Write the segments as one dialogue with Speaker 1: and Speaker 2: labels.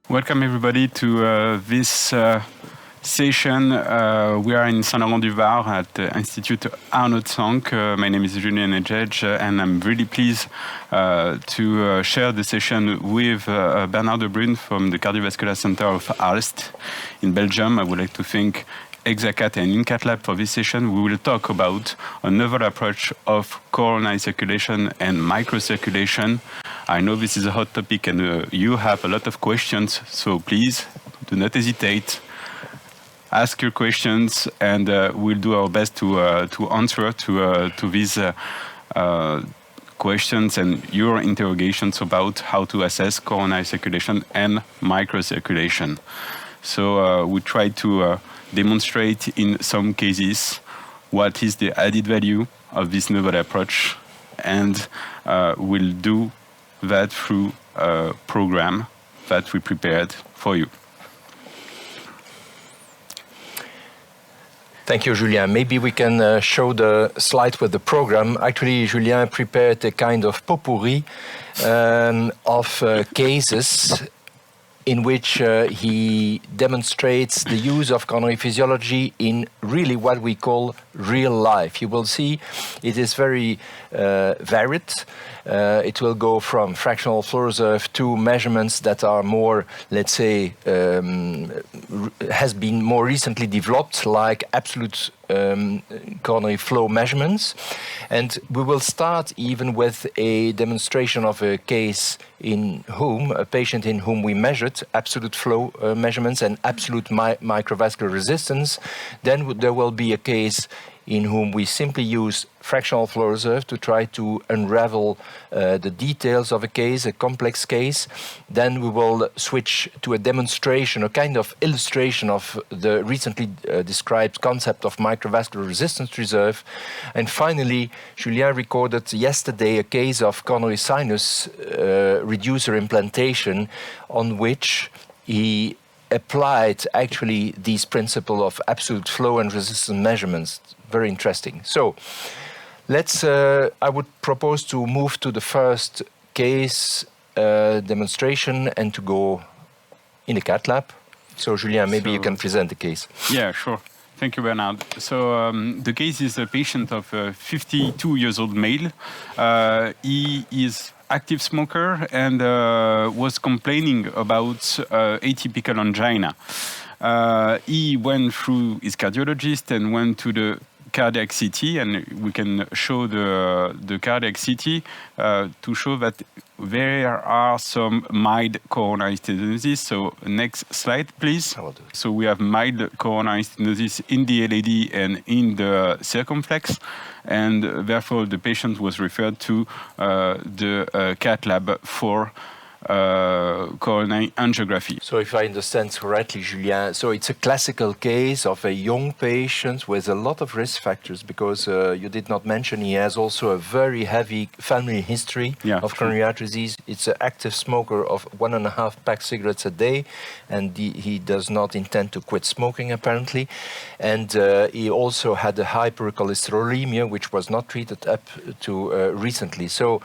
Speaker 1: Welcome everybody to this session. We are in Saint-Laurent-du-Var at the Institute Arnaud Sank. My name is Julien Ejej, and I'm really pleased to share the session with Bernard de Bruyne from the Cardiovascular Center of Aalst in Belgium. I would like to thank Hexacath and InCathLab for this session. We will talk about a novel approach of coronary circulation and microcirculation. I know this is a hot topic and you have a lot of questions, so please do not hesitate. Ask your questions and we'll do our best to answer to these questions and your interrogations about how to assess coronary circulation and microcirculation. So we try to demonstrate in some cases what is the added value of this novel approach, and we'll do that through a program that we prepared for you.
Speaker 2: Thank you, Julien. Maybe we can show the slide with the program. Actually, Julien prepared a kind of potpourri of cases in which he demonstrates the use of coronary physiology in really what we call real life. You will see it is very varied. It will go from fractional flow reserve to measurements that are more, let's say, has been more recently developed, like absolute coronary flow measurements. And we will start even with a demonstration of a case in whom, a patient in whom we measured absolute flow measurements and absolute microvascular resistance. Then there will be a case in whom we simply use fractional flow reserve to try to unravel the details of a case, a complex case. Then we will switch to a demonstration, a kind of illustration of the recently described concept of microvascular resistance reserve. And finally, Julien recorded yesterday a case of coronary sinus reducer implantation on which he applied actually these principles of absolute flow and resistance measurements. Very interesting. So let's, I would propose to move to the first case demonstration and to go in the cath lab. So Julien, maybe you can present the case.
Speaker 1: Yeah, sure. Thank you, Bernard. So the case is a patient of 52 years old male. He is active smoker and was complaining about atypical angina. He went through his cardiologist and went to the cardiac CT, and we can show the cardiac CT to show that there are some mild coronary stenosis. So next slide, please. So we have mild coronary stenosis in the LAD and in the circumflex, and therefore the patient was referred to the cath lab for coronary angiography.
Speaker 2: So if I understand correctly, Julien, so it's a classical case of a young patient with a lot of risk factors, because you did not mention he has also a very heavy family history of coronary heart disease. It's an active smoker of 1.5 pack cigarettes a day, and he does not intend to quit smoking apparently. And he also had a hypercholesterolemia, which was not treated up to recently. So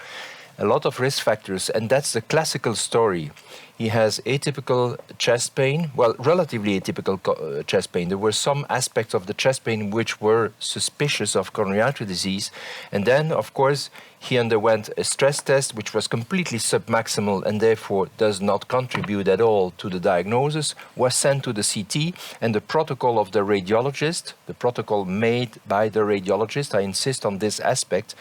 Speaker 2: a lot of risk factors, and that's the classical story. He has atypical chest pain, well, relatively atypical chest pain. There were some aspects of the chest pain which were suspicious of coronary artery disease. And then, of course, he underwent a stress test which was completely submaximal and therefore does not contribute at all to the diagnosis, was sent to the CT, and the protocol of the radiologist, the protocol made by the radiologist, I insist on this aspect,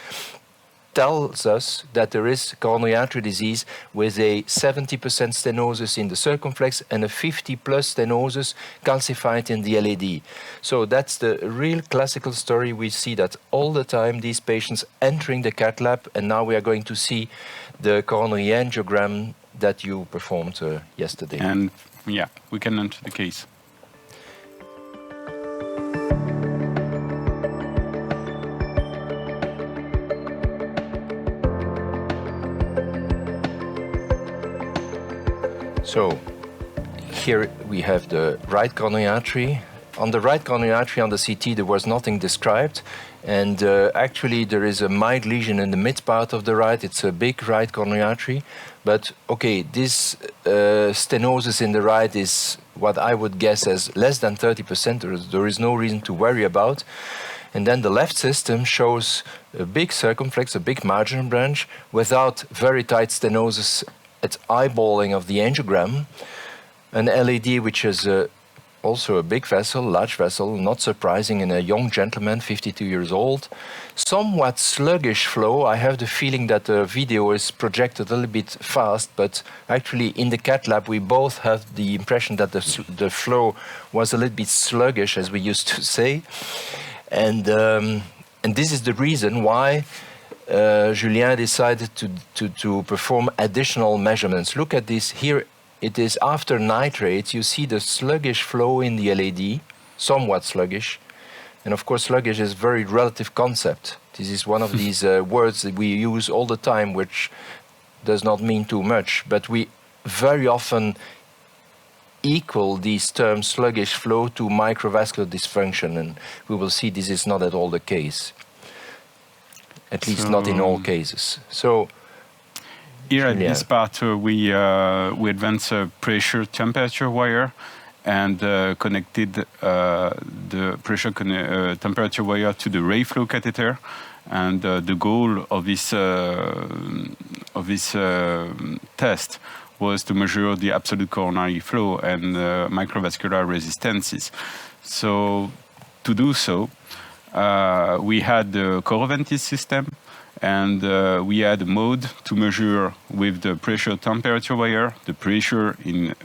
Speaker 2: tells us that there is coronary artery disease with a 70% stenosis in the circumflex and a 50+ stenosis calcified in the LAD. So that's the real classical story. We see that all the time, these patients entering the cath lab, and now we are going to see the coronary angiogram that you performed yesterday.
Speaker 1: And yeah, we can enter the case.
Speaker 2: So here we have the right coronary artery On the right coronary artery on the CT, there was nothing described. And actually, there is a mild lesion in the mid part of the right. It's a big right coronary artery. But okay, this stenosis in the right is what I would guess as less than 30%. There is no reason to worry about. And then the left system shows a big circumflex, a big marginal branch, without very tight stenosis at eyeballing of the angiogram. An LAD, which is also a big vessel, large vessel, not surprising in a young gentleman, 52 years old. Somewhat sluggish flow. I have the feeling that the video is projected a little bit fast, but actually in the cath lab we both have the impression that the flow was a little bit sluggish, as we used to say. And this is the reason why Julien decided to perform additional measurements. Look at this here. It is after nitrates. You see the sluggish flow in the LAD, somewhat sluggish. And of course, sluggish is a very relative concept. This is one of these words that we use all the time, which does not mean too much. But we very often equal these terms, sluggish flow, to microvascular dysfunction. And we will see this is not at all the case. At least not in all cases. So
Speaker 1: here at this part, we advance a pressure temperature wire and connected the pressure temperature wire to the RayFlow catheter. And the goal of this test was to measure the absolute coronary flow and microvascular resistances. So to do so, we had the Coroventis system, and we had a mode to measure with the pressure temperature wire, the pressure in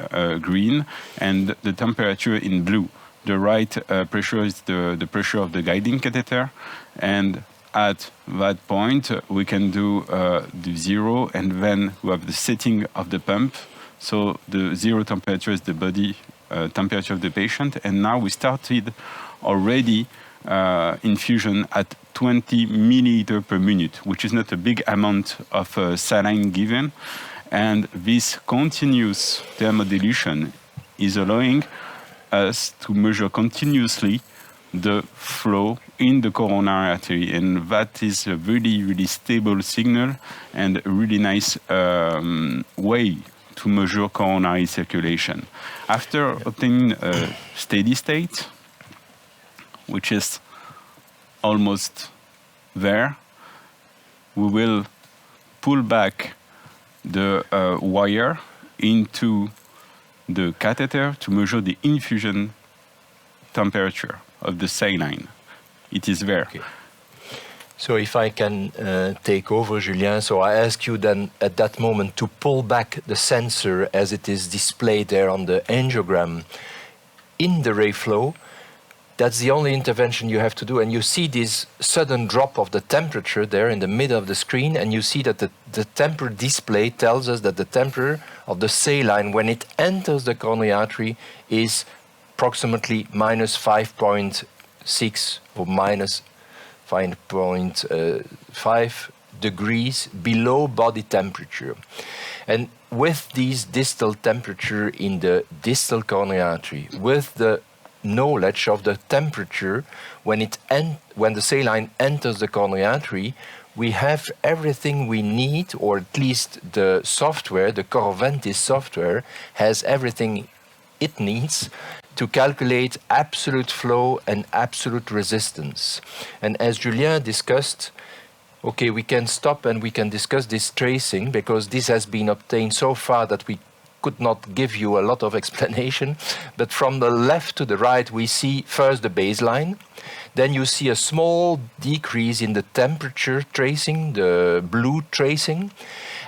Speaker 1: green, and the temperature in blue. The right pressure is the pressure of the guiding catheter, and at that point we can do the zero, and then we have the setting of the pump. So the zero temperature is the body temperature of the patient, and now we started already infusion at 20 milliliter per minute, which is not a big amount of saline given. And this continuous thermodilution is allowing us to measure continuously the flow in the coronary artery. And that is a really, really stable signal and a really nice way to measure coronary circulation. After obtaining a steady state, which is almost there, we will pull back the wire into the catheter to measure the infusion temperature of the saline. It is there.
Speaker 2: Okay. So if I can take over, Julien, so I ask you then at that moment to pull back the sensor as it is displayed there on the angiogram in the RayFlow. That's the only intervention you have to do. And you see this sudden drop of the temperature there in the middle of the screen. And you see that the temperature display tells us that the temperature of the saline when it enters the coronary artery is approximately minus 5.6 or minus 5.5 degrees below body temperature. And with these distal temperature in the distal coronary artery, with the knowledge of the temperature when the saline enters the coronary artery, we have everything we need, or at least the software, the Coroventis software, has everything it needs to calculate absolute flow and absolute resistance. And as Julien discussed, okay, we can stop and we can discuss this tracing, because this has been obtained so far that we could not give you a lot of explanation. But from the left to the right, we see first the baseline. Then you see a small decrease in the temperature tracing, the blue tracing.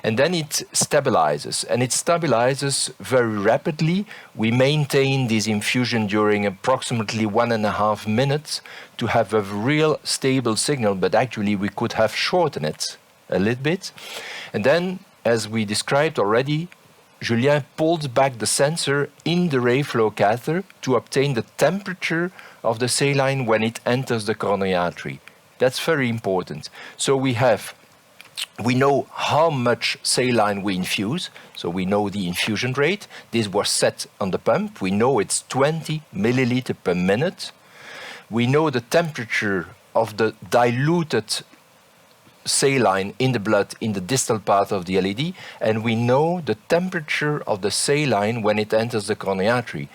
Speaker 2: And then it stabilizes. And it stabilizes very rapidly. We maintain this infusion during approximately 1.5 minutes to have a real stable signal. But actually, we could have shortened it a little bit. And then, as we described already, Julien pulled back the sensor in the RayFlow catheter to obtain the temperature of the saline when it enters the coronary artery. That's very important. So we know how much saline we infuse. So we know the infusion rate. This was set on the pump. We know it's 20 milliliter per minute. We know the temperature of the diluted saline in the blood in the distal part of the LED, and we know the temperature of the saline when it enters the coronary artery.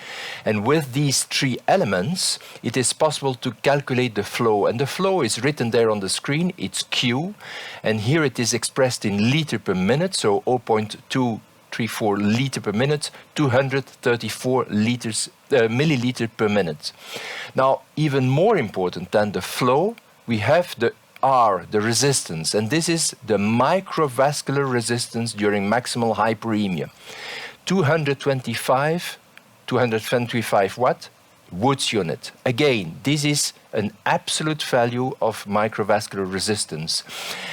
Speaker 2: And with these three elements, it is possible to calculate the flow. And the flow is written there on the screen. It's Q, and here it is expressed in liter per minute, so 0.234 liter per minute, 234 milliliter per minute. Now, even more important than the flow, we have the R, the resistance, and this is the microvascular resistance during maximal hyperemia. 225 watt, Woods unit. Again, this is an absolute value of microvascular resistance.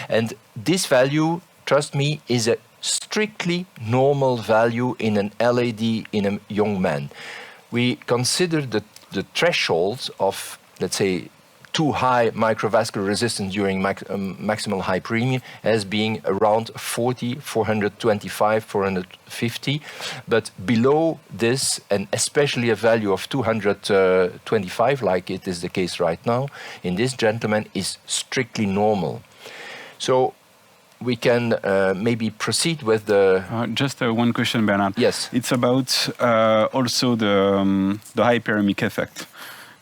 Speaker 2: And this value, trust me, is a strictly normal value in an LAD in a young man. We consider the thresholds of, let's say, too high microvascular resistance during maximal hyperemia as being around 40, 425, 450. But below this, and especially a value of 225, like it is the case right now, in this gentleman is strictly normal. So we can maybe proceed with the...
Speaker 1: just one question, Bernard.
Speaker 2: Yes.
Speaker 1: It's about also the hyperemic effect.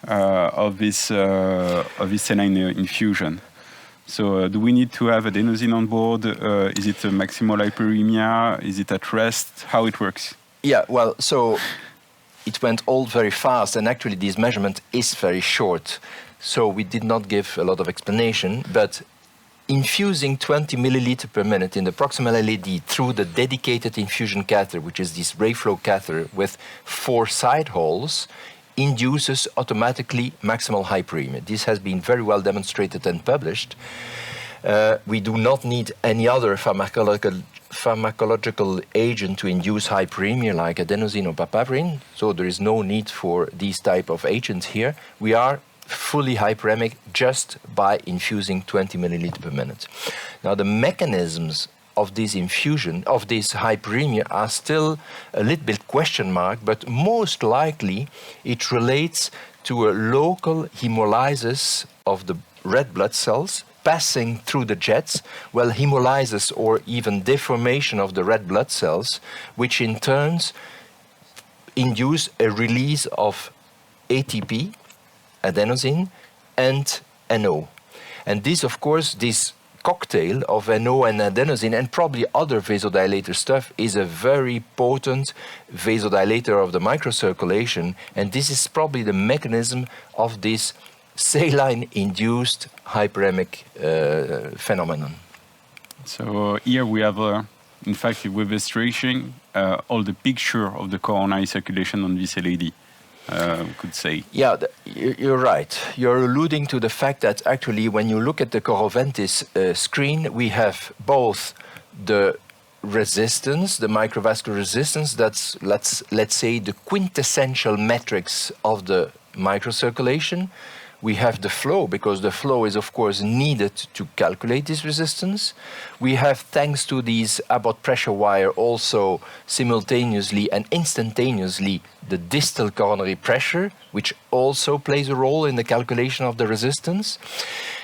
Speaker 1: Of this saline infusion. So do we need to have adenosine on board? Is it a maximal hyperemia? Is it at rest? How it works?
Speaker 2: Yeah, well, so it went all very fast, and actually this measurement is very short. So we did not give a lot of explanation, but infusing 20 milliliter per minute in the proximal LED through the dedicated infusion catheter, which is this RayFlow catheter with 4 side holes, induces automatically maximal hyperemia. This has been very well demonstrated and published. We do not need any other pharmacological agent to induce hyperemia like adenosine or papaverine, so there is no need for these type of agents here. We are fully hyperemic just by infusing 20 milliliter per minute. Now the mechanisms of this infusion, of this hyperemia, are still a little bit question mark, but most likely it relates to a local hemolysis of the red blood cells passing through the jets, well, hemolysis or even deformation of the red blood cells, which in turn induce a release of ATP, adenosine, and NO. And this, of course, this cocktail of NO and adenosine and probably other vasodilator stuff is a very potent vasodilator of the microcirculation, and this is probably the mechanism of this saline-induced hyperemic phenomenon.
Speaker 1: So here we have, in fact, with illustration, all the picture of the coronary circulation on this LED. Could say.
Speaker 2: Yeah, you're right. You're alluding to the fact that actually when you look at the Coroventis screen, we have both the resistance, the microvascular resistance, that's, let's say, the quintessential metrics of the microcirculation. We have the flow, because the flow is, of course, needed to calculate this resistance. We have, thanks to these Abbott pressure wire, also simultaneously and instantaneously the distal coronary pressure, which also plays a role in the calculation of the resistance.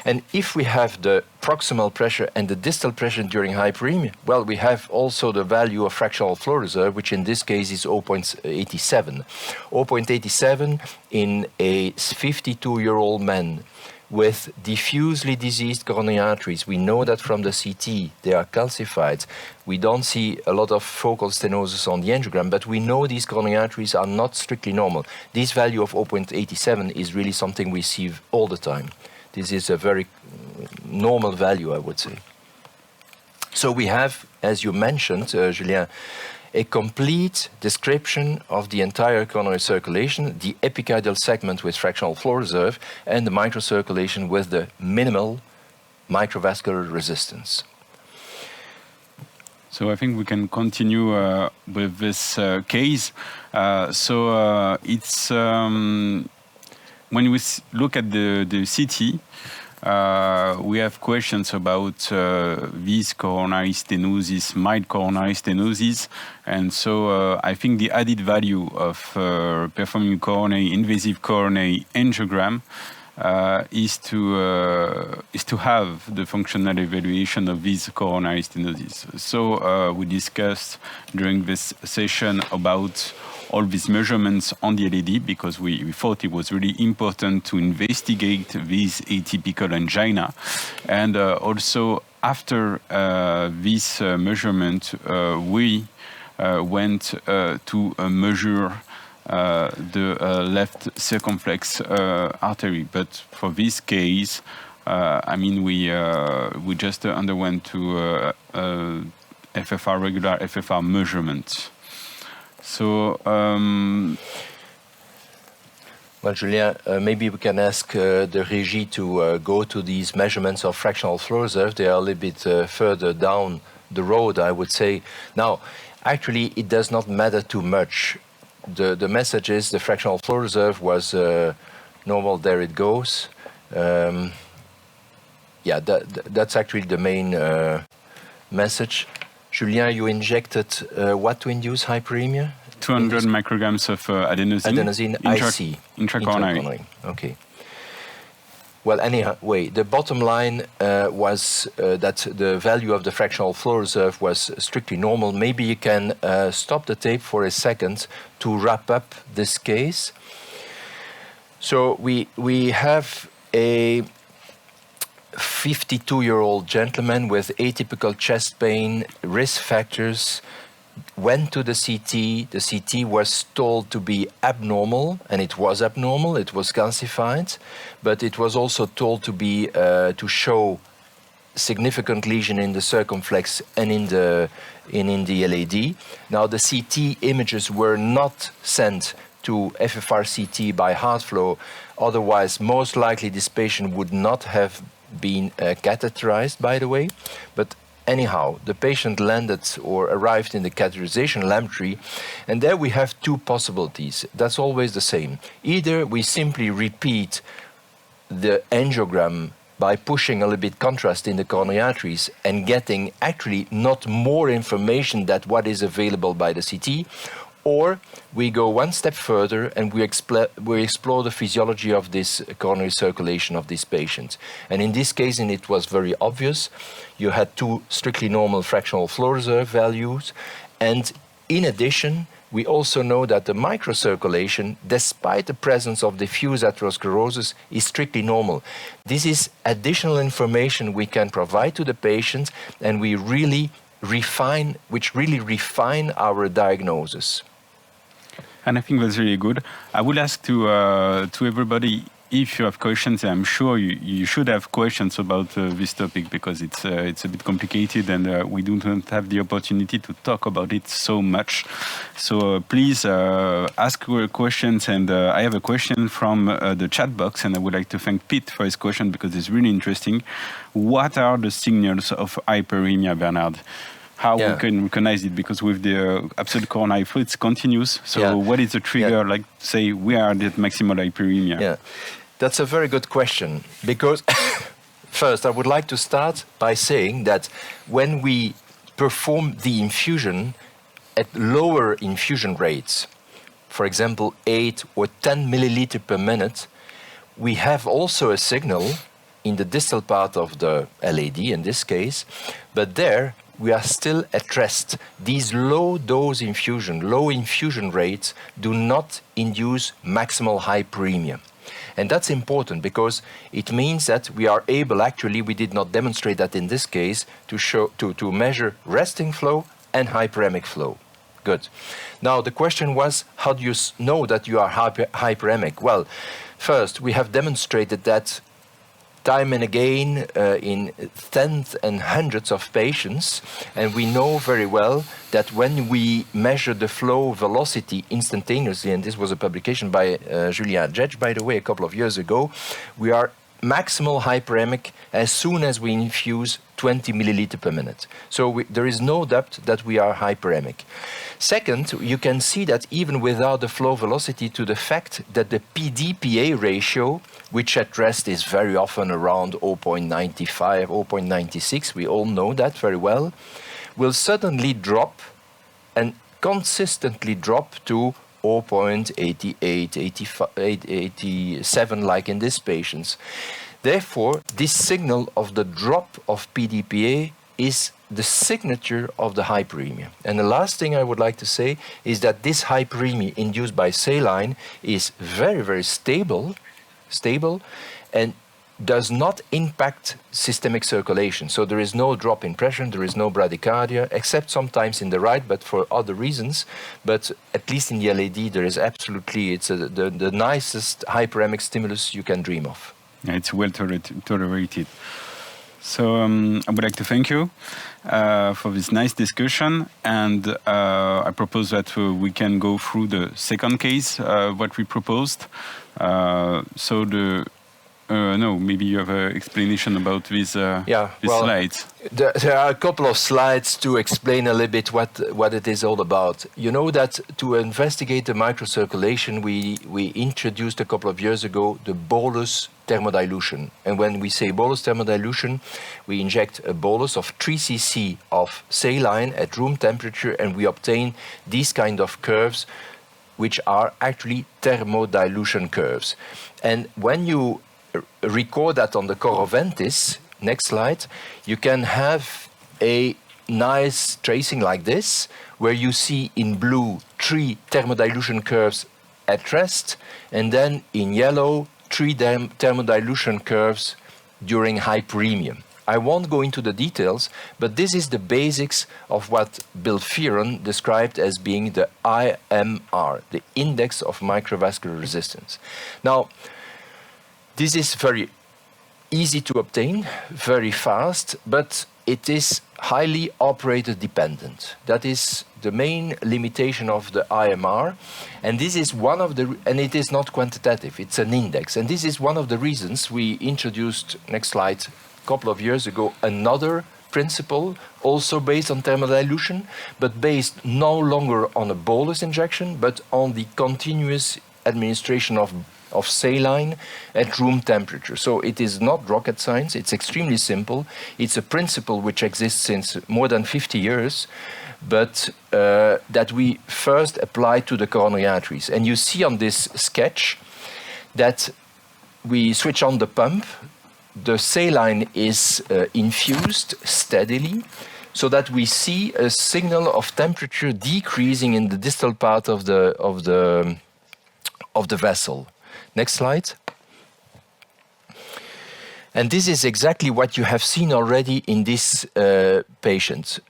Speaker 2: And if we have the proximal pressure and the distal pressure during hyperemia, well, we have also the value of fractional flow reserve, which in this case is 0.87. 0.87 in a 52-year-old man with diffusely diseased coronary arteries. We know that from the CT, they are calcified. We don't see a lot of focal stenosis on the angiogram, but we know these coronary arteries are not strictly normal. This value of 0.87 is really something we see all the time. This is a very normal value, I would say. So we have, as you mentioned, Julien, a complete description of the entire coronary circulation, the epicardial segment with fractional flow reserve, and the microcirculation with the minimal microvascular resistance.
Speaker 1: So I think we can continue with this case. It's when we look at the CT, we have questions about this coronary stenosis, mild coronary stenosis, and so I think the added value of performing invasive coronary angiogram is to have the functional evaluation of this coronary stenosis. So we discussed during this session about all these measurements on the LED because we thought it was really important to investigate this atypical angina. And also after this measurement, we went to measure the left circumflex artery. But for this case, I mean, we just underwent to FFR, regular FFR measurement. So,
Speaker 2: well, Julien, maybe we can ask the Régie to go to these measurements of fractional flow reserve. They are a little bit further down the road, I would say. Now, actually, it does not matter too much. The message is the fractional flow reserve was normal, there it goes. Yeah, that's actually the main message. Julien, you injected what to induce hyperemia?
Speaker 1: 200 micrograms of adenosine.
Speaker 2: IC.
Speaker 1: Intracoronary.
Speaker 2: Okay. Well, anyway, the bottom line was that the value of the fractional flow reserve was strictly normal. Maybe you can stop the tape for a second to wrap up this case. So we have a 52-year-old gentleman with atypical chest pain, risk factors, went to the CT. The CT was told to be abnormal, and it was abnormal. It was calcified, but it was also told to be to show significant lesion in the circumflex and in the LAD. Now the CT images were not sent to FFR CT by HeartFlow. Otherwise, most likely this patient would not have been catheterized, by the way. But anyhow, the patient landed or arrived in the catheterization laboratory, and there we have two possibilities. That's always the same. Either we simply repeat the angiogram by pushing a little bit contrast in the coronary arteries and getting actually not more information than what is available by the CT, or we go one step further and we explore the physiology of this coronary circulation of this patient. And in this case, and it was very obvious, you had two strictly normal fractional flow reserve values. And in addition, we also know that the microcirculation, despite the presence of diffuse atherosclerosis, is strictly normal. This is additional information we can provide to the patient, and which really refine our diagnosis.
Speaker 1: And I think that's really good. I would ask to everybody, if you have questions, I'm sure you should have questions about this topic because it's a bit complicated and we don't have the opportunity to talk about it so much. So please ask your questions. And I have a question from the chat box, and I would like to thank Pete for his question because it's really interesting. What are the signals of hyperemia, Bernard? How we can recognize it, because with the absolute coronary flow, it's continuous. So what is the trigger, like say we are at maximal hyperemia?
Speaker 2: Yeah, that's a very good question, because first I would like to start by saying that when we perform the infusion at lower infusion rates, for example 8 or 10 milliliter per minute, we have also a signal in the distal part of the LAD in this case, but there we are still at rest. These low infusion rates do not induce maximal hyperemia. And that's important because it means that we are able, actually, we did not demonstrate that in this case, to measure resting flow and hyperemic flow. Good. Now the question was, how do you know that you are hyperemic? Well, first we have demonstrated that time and again in tens and hundreds of patients, and we know very well that when we measure the flow velocity instantaneously, and this was a publication by Julien Jedge, by the way, a couple of years ago, we are maximal hyperemic as soon as we infuse 20 milliliter per minute. So there is no doubt that we are hyperemic. Second, you can see that even without the flow velocity, to the fact that the PDPA ratio, which at rest is very often around 0.95, 0.96, we all know that very well, will suddenly drop and consistently drop to 0.88, 87, like in these patients. Therefore, this signal of the drop of PDPA is the signature of the hyperemia. And the last thing I would like to say is that this hyperemia induced by saline is very, very stable, and does not impact systemic circulation. So there is no drop in pressure, there is no bradycardia, except sometimes in the right, but for other reasons. But at least in the LAD, there is absolutely, it's the nicest hyperemic stimulus you can dream of.
Speaker 1: Yeah, it's well tolerated. So I would like to thank you for this nice discussion, and I propose that we can go through the second case, what we proposed. No, maybe you have an explanation about these slides.
Speaker 2: There are a couple of slides to explain a little bit what it is all about. You know that to investigate the microcirculation, we introduced a couple of years ago the bolus thermodilution. And when we say bolus thermodilution, we inject a bolus of 3 cc of saline at room temperature, and we obtain these kind of curves, which are actually thermodilution curves. And when you record that on the coroventis, next slide, you can have a nice tracing like this, where you see in blue 3 thermodilution curves at rest, and then in yellow 3 thermodilution curves during hyperemia. I won't go into the details, but this is the basics of what Bill Fearon described as being the IMR, the index of microvascular resistance. Now, this is very easy to obtain, very fast, but it is highly operator dependent. That is the main limitation of the IMR, and this is one of the, and it is not quantitative, it's an index. And this is one of the reasons we introduced, next slide, a couple of years ago, another principle, also based on thermodilution, but based no longer on a bolus injection, but on the continuous administration of saline at room temperature. So it is not rocket science, it's extremely simple. It's a principle which exists since more than 50 years, but that we first applied to the coronary arteries. And you see on this sketch that we switch on the pump, the saline is infused steadily, so that we see a signal of temperature decreasing in the distal part of the vessel. Next slide. And this is exactly what you have seen already in this patient.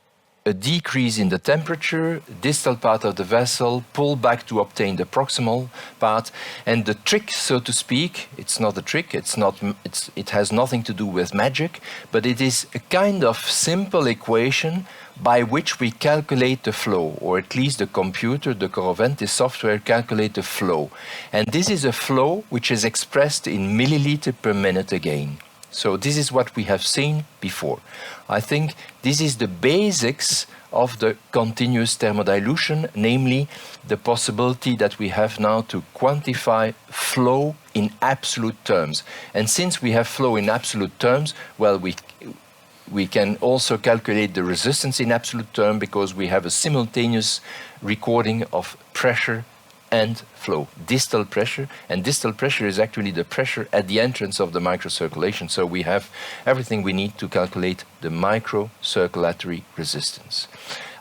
Speaker 2: A decrease in the temperature, distal part of the vessel, pull back to obtain the proximal part. And the trick, so to speak, it's not a trick, it has nothing to do with magic, but it is a kind of simple equation by which we calculate the flow, or at least the computer, the coroventis software, calculate the flow. And this is a flow which is expressed in milliliter per minute again. So this is what we have seen before. I think this is the basics of the continuous thermodilution, namely the possibility that we have now to quantify flow in absolute terms. And since we have flow in absolute terms, well, we can also calculate the resistance in absolute terms, because we have a simultaneous recording of pressure and flow, distal pressure, and distal pressure is actually the pressure at the entrance of the microcirculation. So we have everything we need to calculate the microcirculatory resistance.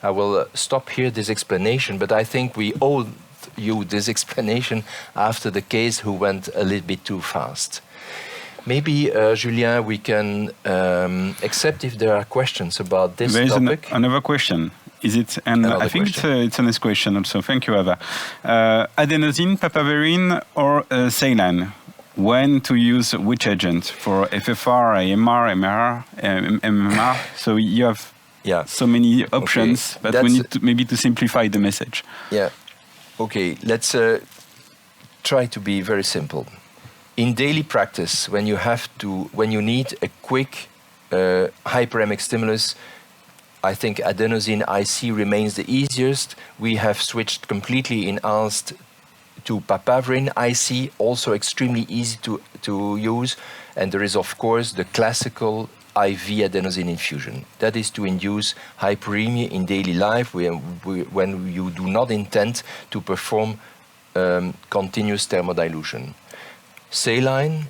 Speaker 2: I will stop here this explanation, but I think we owe you this explanation after the case who went a little bit too fast. Maybe, Julien, we can accept if there are questions about this topic.
Speaker 1: Another question. Is it? And I think it's a nice question also. Thank you, Ava. Adenosine, papaverine, or saline? When to use which agent for FFR, AMR, MMR? So you have so many options, but we need maybe to simplify the message.
Speaker 2: Yeah. Okay. Let's try to be very simple. In daily practice, when you need a quick hyperemic stimulus, I think adenosine IC remains the easiest. We have switched completely in ALST to papaverine IC, also extremely easy to use. And there is, of course, the classical IV adenosine infusion. That is to induce hyperemia in daily life when you do not intend to perform continuous thermodilution. Saline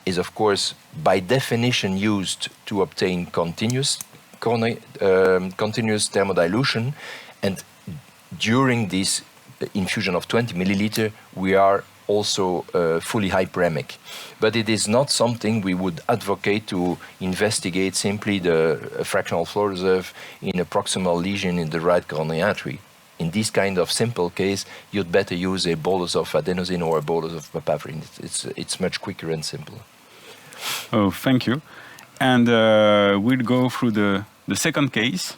Speaker 2: is, of course, by definition used to obtain continuous thermodilution, and during this infusion of 20 milliliter, we are also fully hyperemic. But it is not something we would advocate to investigate simply the fractional flow reserve in a proximal lesion in the right coronary artery. In this kind of simple case, you'd better use a bolus of adenosine or a bolus of papaverine. It's much quicker and simpler.
Speaker 1: Oh, thank you. And we'll go through the second case.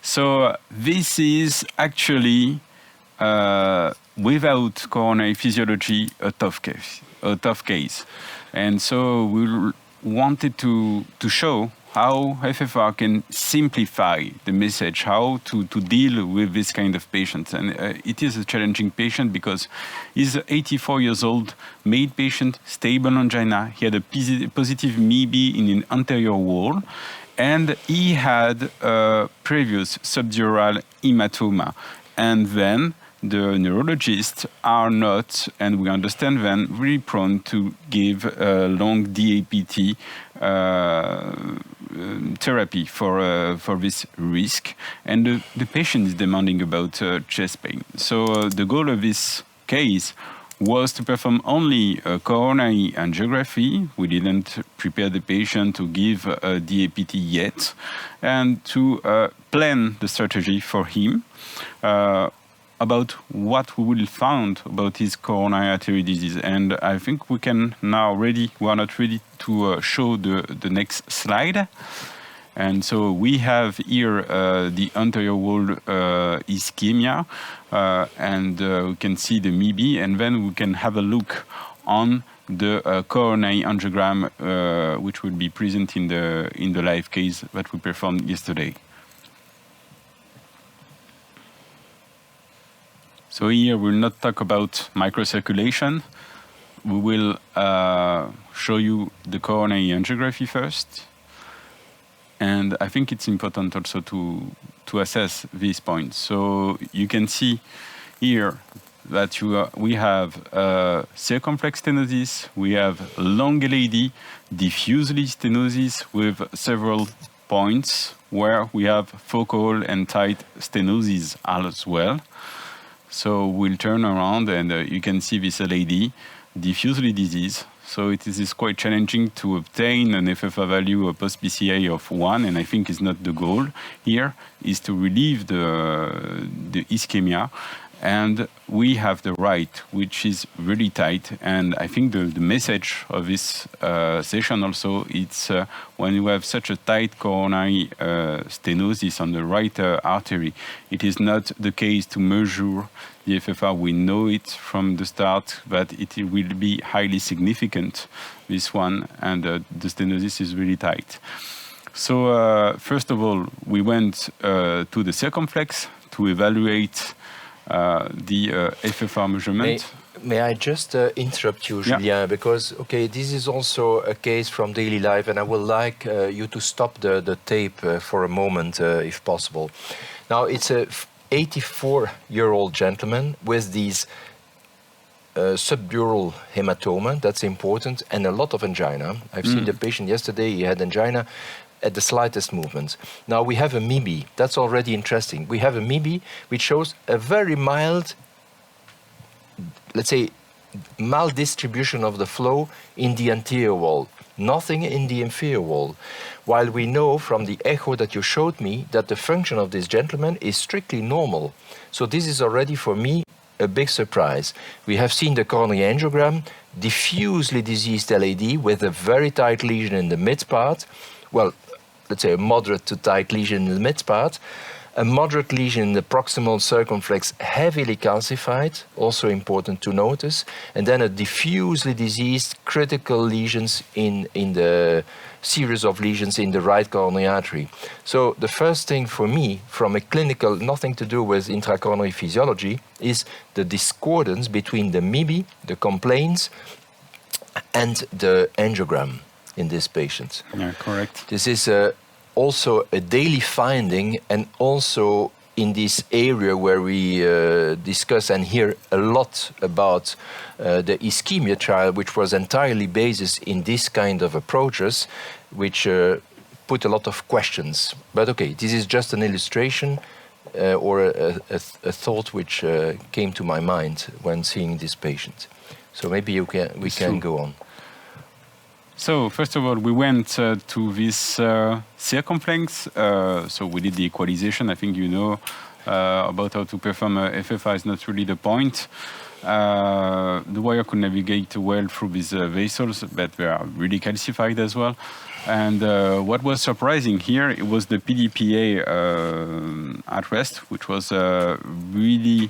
Speaker 1: So this is actually, without coronary physiology, a tough case. And so we wanted to show how FFR can simplify the message, how to deal with this kind of patients. And it is a challenging patient because he's 84 years old, male patient, stable angina. He had a positive MIB in an anterior wall, and he had a previous subdural hematoma. And then the neurologists are not, and we understand them, really prone to give long DAPT therapy for this risk, and the patient is demanding about chest pain. So the goal of this case was to perform only a coronary angiography. We didn't prepare the patient to give a DAPT yet, and to plan the strategy for him about what we will find about his coronary artery disease. And I think we are not ready to show the next slide. And so we have here the anterior wall ischemia, and we can see the MIB, and then we can have a look on the coronary angiogram, which will be present in the live case that we performed yesterday. So here we'll not talk about microcirculation. We will show you the coronary angiography first. And I think it's important also to assess these points. So you can see here that we have circumflex stenosis, we have long LAD, diffusely stenosis with several points where we have focal and tight stenosis as well. So we'll turn around and you can see this LAD, diffusely disease. So it is quite challenging to obtain an FFR value of post-PCA of 1, and I think it's not the goal here, is to relieve the ischemia. And we have the right, which is really tight. And I think the message of this session also, it's when you have such a tight coronary stenosis on the right artery, it is not the case to measure the FFR. We know it from the start that it will be highly significant, this one, and the stenosis is really tight. So first of all, we went to the circumflex to evaluate the FFR measurement.
Speaker 2: May I just interrupt you, Julien,
Speaker 1: yeah.
Speaker 2: Because, okay, this is also a case from daily life, and I would like you to stop the tape for a moment, if possible. Now, it's a 84-year-old gentleman with these subdural hematoma, that's important, and a lot of angina. I've seen the patient yesterday, he had angina at the slightest movement. Now we have a MIB, that's already interesting. We have a MIB which shows a very mild, let's say, maldistribution of the flow in the anterior wall, nothing in the inferior wall. While we know from the echo that you showed me that the function of this gentleman is strictly normal. So this is already for me a big surprise. We have seen the coronary angiogram, diffusely diseased LAD with a very tight lesion in the mid part. Well, let's say a moderate to tight lesion in the mid part. a moderate lesion in the proximal circumflex, heavily calcified, also important to notice, and then a diffusely diseased critical lesions in the series of lesions in the right coronary artery. So the first thing for me, from a clinical, nothing to do with intracoronary physiology, is the discordance between the MIBI, the complaints, and the angiogram in this patient.
Speaker 1: Yeah, correct.
Speaker 2: This is also a daily finding, and also in this area where we discuss and hear a lot about the ischemia trial, which was entirely based in this kind of approaches, which put a lot of questions. But okay, this is just an illustration or a thought which came to my mind when seeing this patient. So maybe we can go on.
Speaker 1: So first of all, we went to this circumflex. So we did the equalization. I think you know about how to perform a FFR is not really the point. The wire could navigate well through these vessels, but they are really calcified as well. And what was surprising here, it was the PDPA at rest, which was really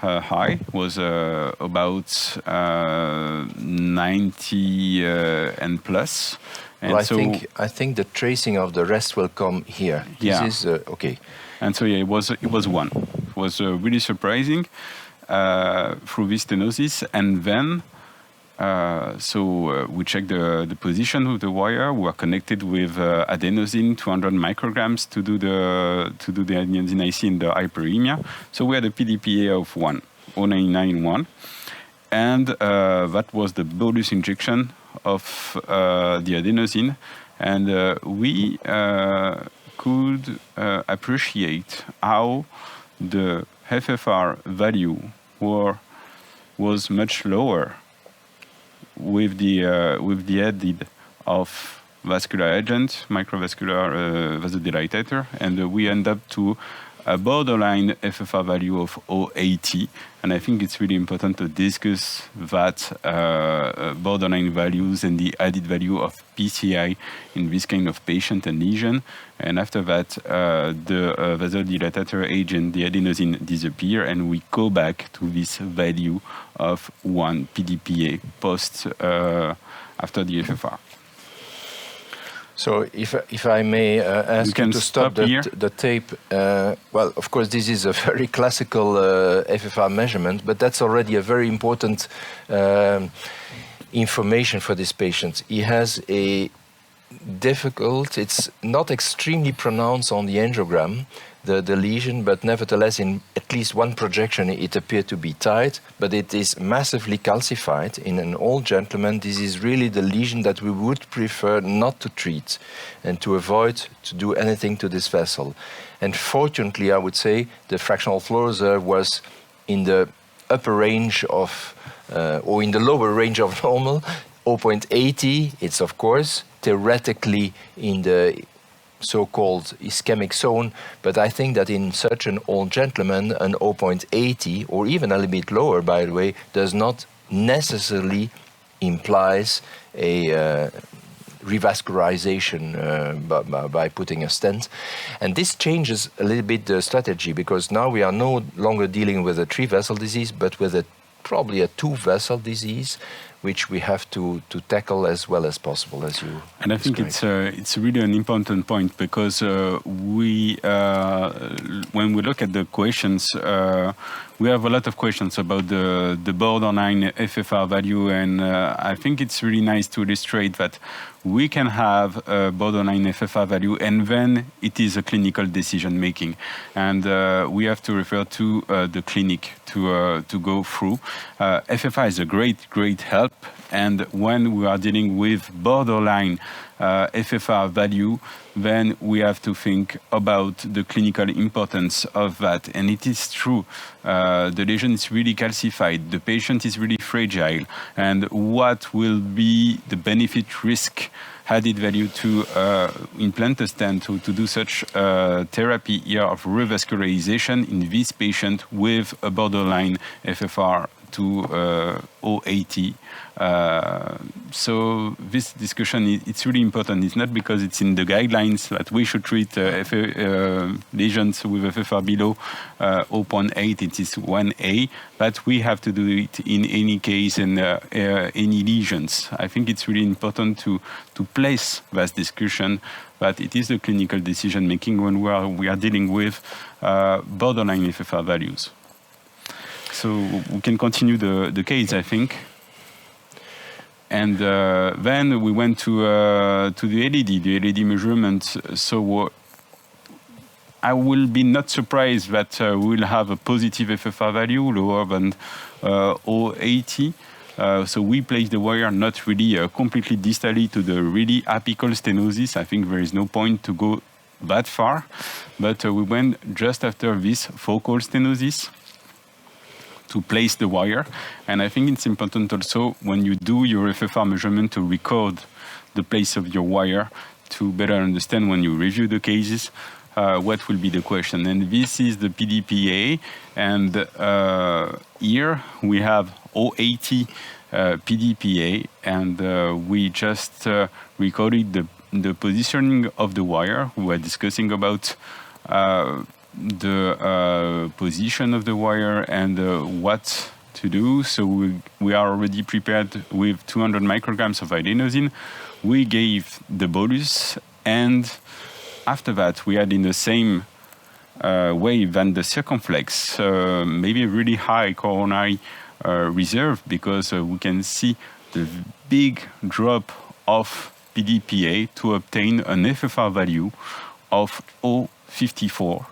Speaker 1: high, was about 90 and plus. And
Speaker 2: well,
Speaker 1: so
Speaker 2: I think the tracing of the rest will come here. This is okay.
Speaker 1: And so yeah, it was one. It was really surprising through this stenosis, and then we checked the position of the wire. We were connected with adenosine 200 micrograms to do the adenosine IC in the hyperemia. So we had a PDPA of 0.991, and that was the bolus injection of the adenosine, and we could appreciate how the FFR value was much lower with the added of vascular agent, microvascular vasodilatator, and we end up to a borderline FFR value of 0.80, and I think it's really important to discuss that borderline values and the added value of PCI in this kind of patient and lesion. And after that, the vasodilatator agent, the adenosine, disappear, and we go back to this value of 1 PDPA post after the FFR.
Speaker 2: So if I may ask you to stop the tape. Well, of course, this is a very classical FFR measurement, but that's already a very important information for this patient. He has a difficult, it's not extremely pronounced on the angiogram, the lesion, but nevertheless in at least one projection it appeared to be tight, but it is massively calcified. In an old gentleman, this is really the lesion that we would prefer not to treat and to avoid to do anything to this vessel. And fortunately, I would say the fractional flow reserve was in the upper range of, or in the lower range of normal, 0.80. It's of course theoretically in the so-called ischemic zone, but I think that in such an old gentleman, an 0.80 or even a little bit lower, by the way, does not necessarily implies a revascularization by putting a stent. And this changes a little bit the strategy, because now we are no longer dealing with a 3-vessel disease, but with probably a 2-vessel disease, which we have to tackle as well as possible, as you.
Speaker 1: And I think it's really an important point, because when we look at the questions, we have a lot of questions about the borderline FFR value, and I think it's really nice to illustrate that we can have a borderline FFR value, and then it is a clinical decision making, and we have to refer to the clinic to go through. FFR is a great help, and when we are dealing with borderline FFR value, then we have to think about the clinical importance of that. And it is true, the lesion is really calcified, the patient is really fragile, and what will be the benefit risk added value to implant a stent, to do such therapy here of revascularization in this patient with a borderline FFR to 0.80. So this discussion, it's really important. It's not because it's in the guidelines that we should treat lesions with FFR below 0.8, it is 1A, but we have to do it in any case and any lesions. I think it's really important to place that discussion, that it is a clinical decision making when we are dealing with borderline FFR values. So we can continue the case, I think. And then we went to the LED measurement. So I will be not surprised that we will have a positive FFR value lower than 0.80. So we place the wire not really completely distally to the really apical stenosis. I think there is no point to go that far. But we went just after this focal stenosis to place the wire. And I think it's important also when you do your FFR measurement to record the place of your wire to better understand when you review the cases what will be the question. And this is the PDPA, and here we have 0.80 PDPA, and we just recorded the positioning of the wire. We were discussing about the position of the wire and what to do. So we are already prepared with 200 micrograms of adenosine. We gave the bolus, and after that we had in the same way than the circumflex, maybe a really high coronary reserve, because we can see the big drop of PDPA to obtain an FFR value of 0.54.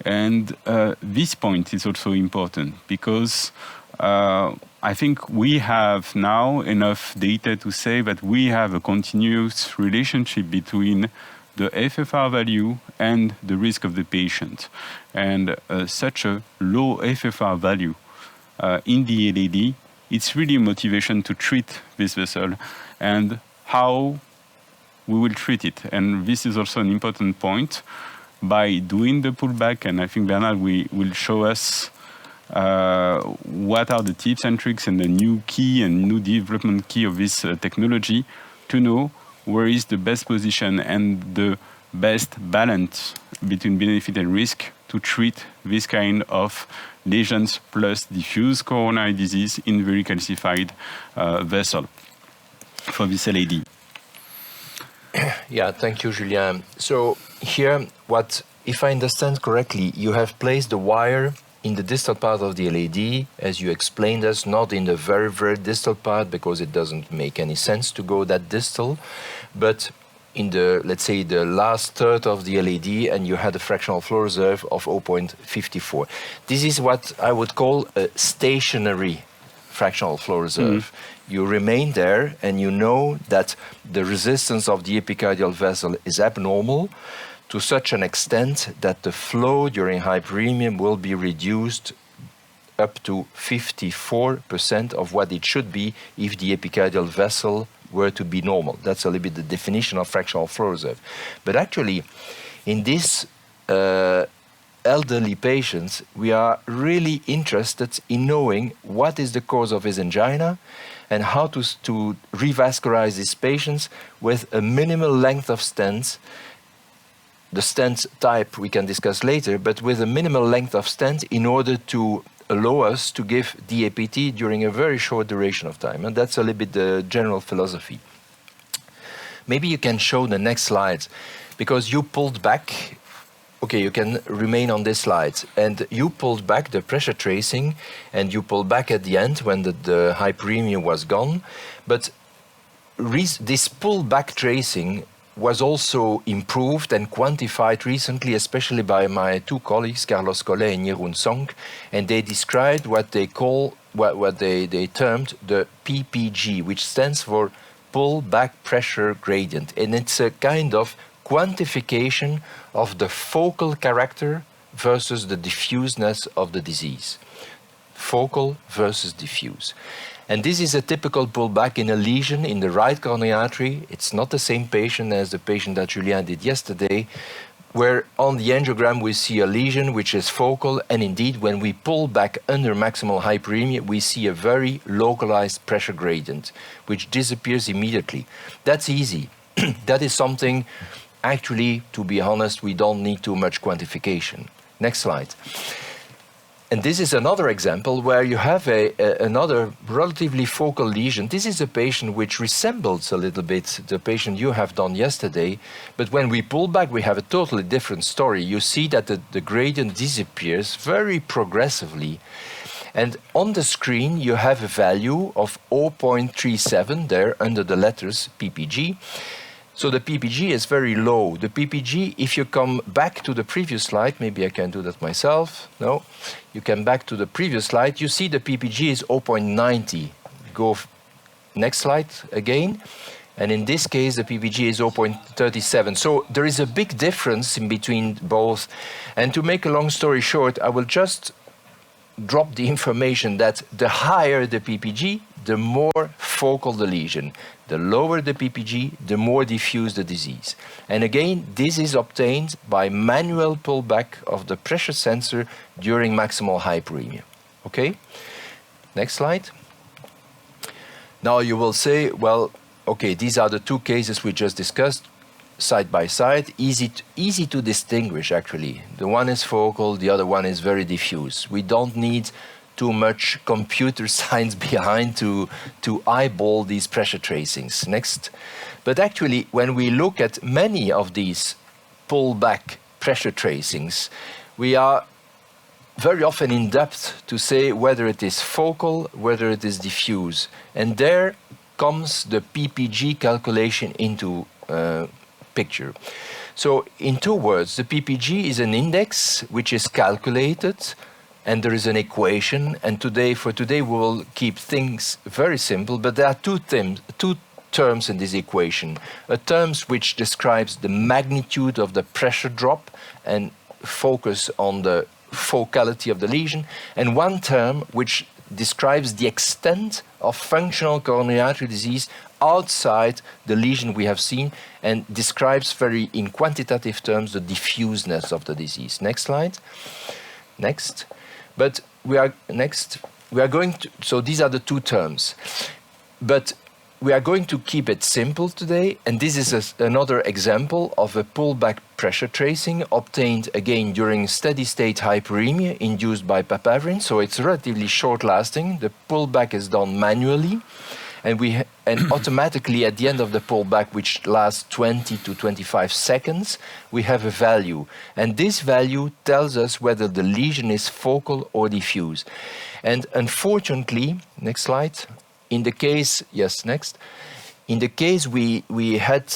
Speaker 1: And this point is also important because I think we have now enough data to say that we have a continuous relationship between the FFR value and the risk of the patient. And such a low FFR value in the LAD, it's really a motivation to treat this vessel and how we will treat it. And this is also an important point. By doing the pullback, and I think Bernard will show us what are the tips and tricks and the new key and new development key of this technology to know where is the best position and the best balance between benefit and risk to treat this kind of lesions plus diffuse coronary disease in very calcified vessel for this LAD.
Speaker 2: Yeah, thank you, Julien. So here, if I understand correctly, you have placed the wire in the distal part of the LAD, as you explained us, not in the very, very distal part, because it doesn't make any sense to go that distal, but in the, let's say, the last third of the LAD, and you had a fractional flow reserve of 0.54. This is what I would call a stationary fractional flow reserve. You remain there, and you know that the resistance of the epicardial vessel is abnormal to such an extent that the flow during hyperemia will be reduced up to 54% of what it should be if the epicardial vessel were to be normal. That's a little bit the definition of fractional flow reserve. But actually, in this elderly patients, we are really interested in knowing what is the cause of his angina and how to revascularize these patients with a minimal length of stents. The stent type we can discuss later, but with a minimal length of stent in order to allow us to give DAPT during a very short duration of time. And that's a little bit the general philosophy. Maybe you can show the next slides, because you pulled back. Okay, you can remain on this slide. And you pulled back the pressure tracing, and you pulled back at the end when the hyperemia was gone. But this pull-back tracing was also improved and quantified recently, especially by my two colleagues, Carlos Collet and Jeroen Sonk, and they described what they call, what they termed the PPG, which stands for pull-back pressure gradient. And it's a kind of quantification of the focal character versus the diffuseness of the disease. Focal versus diffuse. And this is a typical pullback in a lesion in the right coronary artery. It's not the same patient as the patient that Julien did yesterday, where on the angiogram we see a lesion which is focal, and indeed when we pull back under maximal hyperemia we see a very localized pressure gradient which disappears immediately. That's easy. That is something, actually, to be honest, we don't need too much quantification. Next slide. And this is another example where you have another relatively focal lesion. This is a patient which resembles a little bit the patient you have done yesterday, but when we pull back, we have a totally different story. You see that the gradient disappears very progressively. And on the screen, you have a value of 0.37 there under the letters PPG. So the PPG is very low. The PPG, if you come back to the previous slide, maybe I can do that myself. No, you come back to the previous slide, you see the PPG is 0.90. Go next slide again. And in this case, the PPG is 0.37. So there is a big difference in between both. And to make a long story short, I will just drop the information that the higher the PPG, the more focal the lesion. The lower the PPG, the more diffuse the disease. And again, this is obtained by manual pullback of the pressure sensor during maximal hyperemia. Okay? Next slide. Now you will say, well, okay, these are the two cases we just discussed, side by side, easy to distinguish actually. The one is focal, the other one is very diffuse. We don't need too much computer science behind to eyeball these pressure tracings. Next. But actually, when we look at many of these pullback pressure tracings, we are very often in depth to say whether it is focal, whether it is diffuse. And there comes the PPG calculation into picture. So in two words, the PPG is an index which is calculated, and there is an equation. And for today we will keep things very simple, but there are two terms in this equation. A term which describes the magnitude of the pressure drop and focus on the focality of the lesion, and one term which describes the extent of functional coronary artery disease outside the lesion we have seen, and describes very in quantitative terms the diffuseness of the disease. Next slide. Next. But we are going to, so these are the two terms. But we are going to keep it simple today, and this is another example of a pullback pressure tracing obtained again during steady state hyperemia induced by papaverine. So it's relatively short lasting. The pullback is done manually, and automatically at the end of the pullback, which lasts 20 to 25 seconds, we have a value. And this value tells us whether the lesion is focal or diffuse. And unfortunately, next slide, in the case, yes, next. In the case we had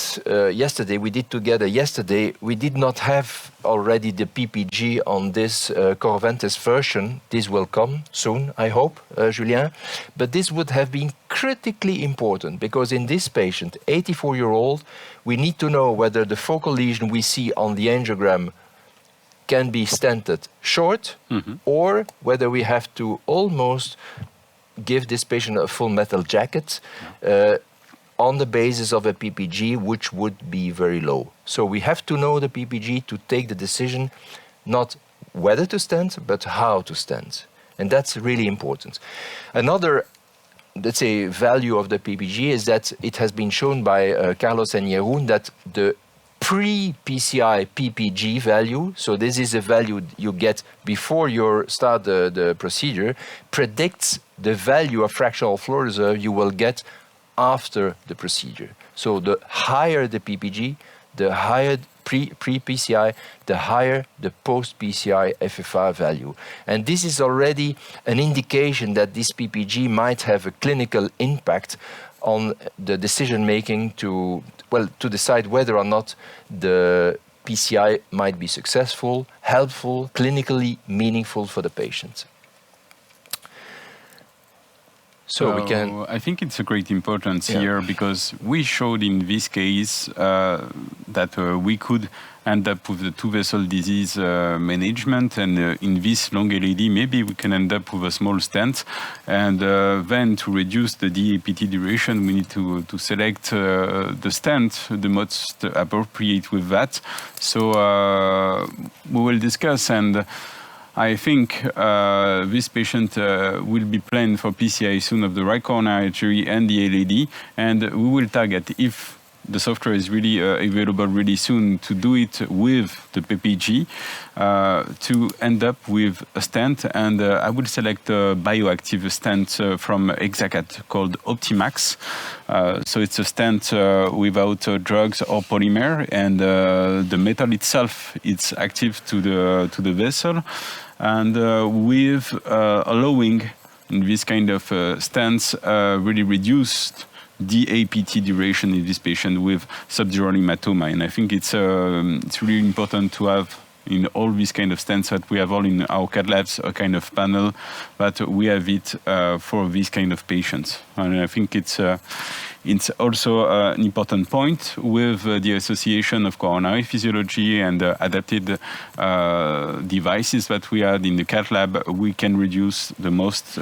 Speaker 2: yesterday, we did together yesterday, we did not have already the PPG on this Corventis version. This will come soon, I hope, Julien. But this would have been critically important because in this patient, 84-year-old, we need to know whether the focal lesion we see on the angiogram can be stented short, or whether we have to almost give this patient a full metal jacket on the basis of a PPG which would be very low. So we have to know the PPG to take the decision, not whether to stent, but how to stent. And that's really important. Another, let's say, value of the PPG is that it has been shown by Carlos and Jeroen that the pre-PCI PPG value, so this is a value you get before you start the procedure, predicts the value of fractional flow reserve you will get after the procedure. So the higher the PPG, the higher pre-PCI, the higher the post-PCI FFR value. And this is already an indication that this PPG might have a clinical impact on the decision-making to decide whether or not the PCI might be successful, helpful, clinically meaningful for the patient. So we can.
Speaker 1: I think it's a great importance here because we showed in this case that we could end up with the two-vessel disease management, and in this long LED, maybe we can end up with a small stent. And then to reduce the DAPT duration, we need to select the stent the most appropriate with that. So we will discuss, and I think this patient will be planned for PCI soon of the right coronary artery and the LED, and we will target, if the software is really available really soon, to do it with the PPG to end up with a stent. And I will select a bioactive stent from Hexacath called Optimax. So it's a stent without drugs or polymer, and the metal itself is active to the vessel, and with allowing this kind of stents really reduced DAPT duration in this patient with subdural hematoma. And I think it's really important to have in all these kind of stents that we have all in our CAD labs, a kind of panel, but we have it for these kind of patients. And I think it's also an important point with the association of coronary physiology and adapted devices that we had in the CAD lab. We can reduce the most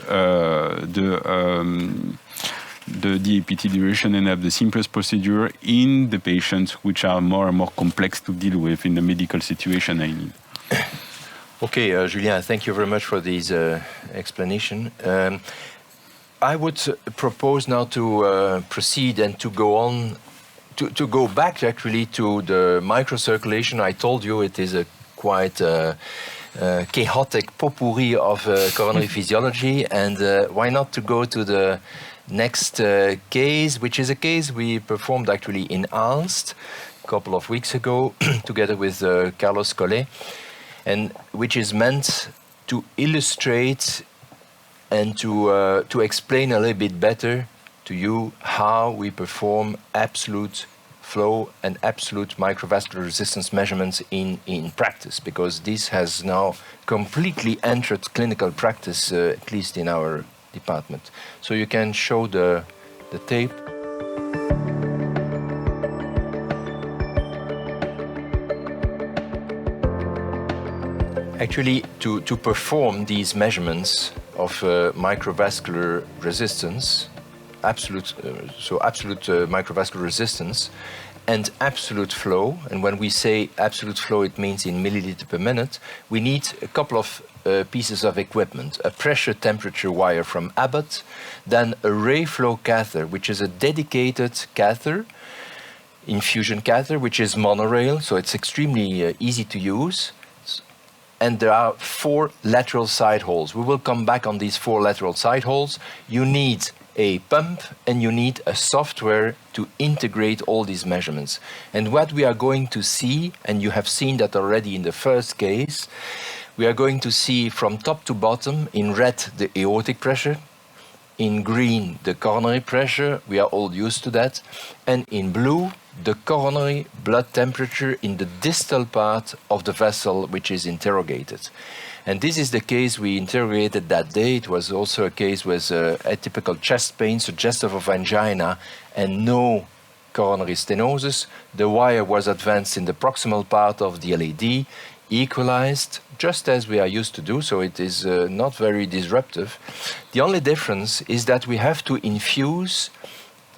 Speaker 1: the DAPT duration and have the simplest procedure in the patients which are more and more complex to deal with in the medical situation I need.
Speaker 2: Okay, Julien, thank you very much for this explanation. I would propose now to proceed and to go on, to go back actually to the microcirculation. I told you it is a quite chaotic potpourri of coronary physiology, and why not to go to the next case, which is a case we performed actually in Aalst a couple of weeks ago together with Carlos Collet, and which is meant to illustrate and to explain a little bit better to you how we perform absolute flow and absolute microvascular resistance measurements in practice, because this has now completely entered clinical practice, at least in our department. So you can show the tape. Actually, to perform these measurements of microvascular resistance, absolute microvascular resistance and absolute flow, and when we say absolute flow, it means in milliliter per minute, we need a couple of pieces of equipment: a pressure temperature wire from Abbott, then a RayFlow catheter, which is a dedicated catheter, infusion catheter, which is monorail, so it's extremely easy to use. And there are 4 lateral side holes. We will come back on these 4 lateral side holes. You need a pump and you need a software to integrate all these measurements. And what we are going to see, and you have seen that already in the first case, we are going to see from top to bottom, in red, the aortic pressure, in green, the coronary pressure, we are all used to that, and in blue, the coronary blood temperature in the distal part of the vessel which is interrogated. And this is the case we interrogated that day. It was also a case with atypical chest pain, suggestive of angina, and no coronary stenosis. The wire was advanced in the proximal part of the LED, equalized, just as we are used to do, so it is not very disruptive. The only difference is that we have to infuse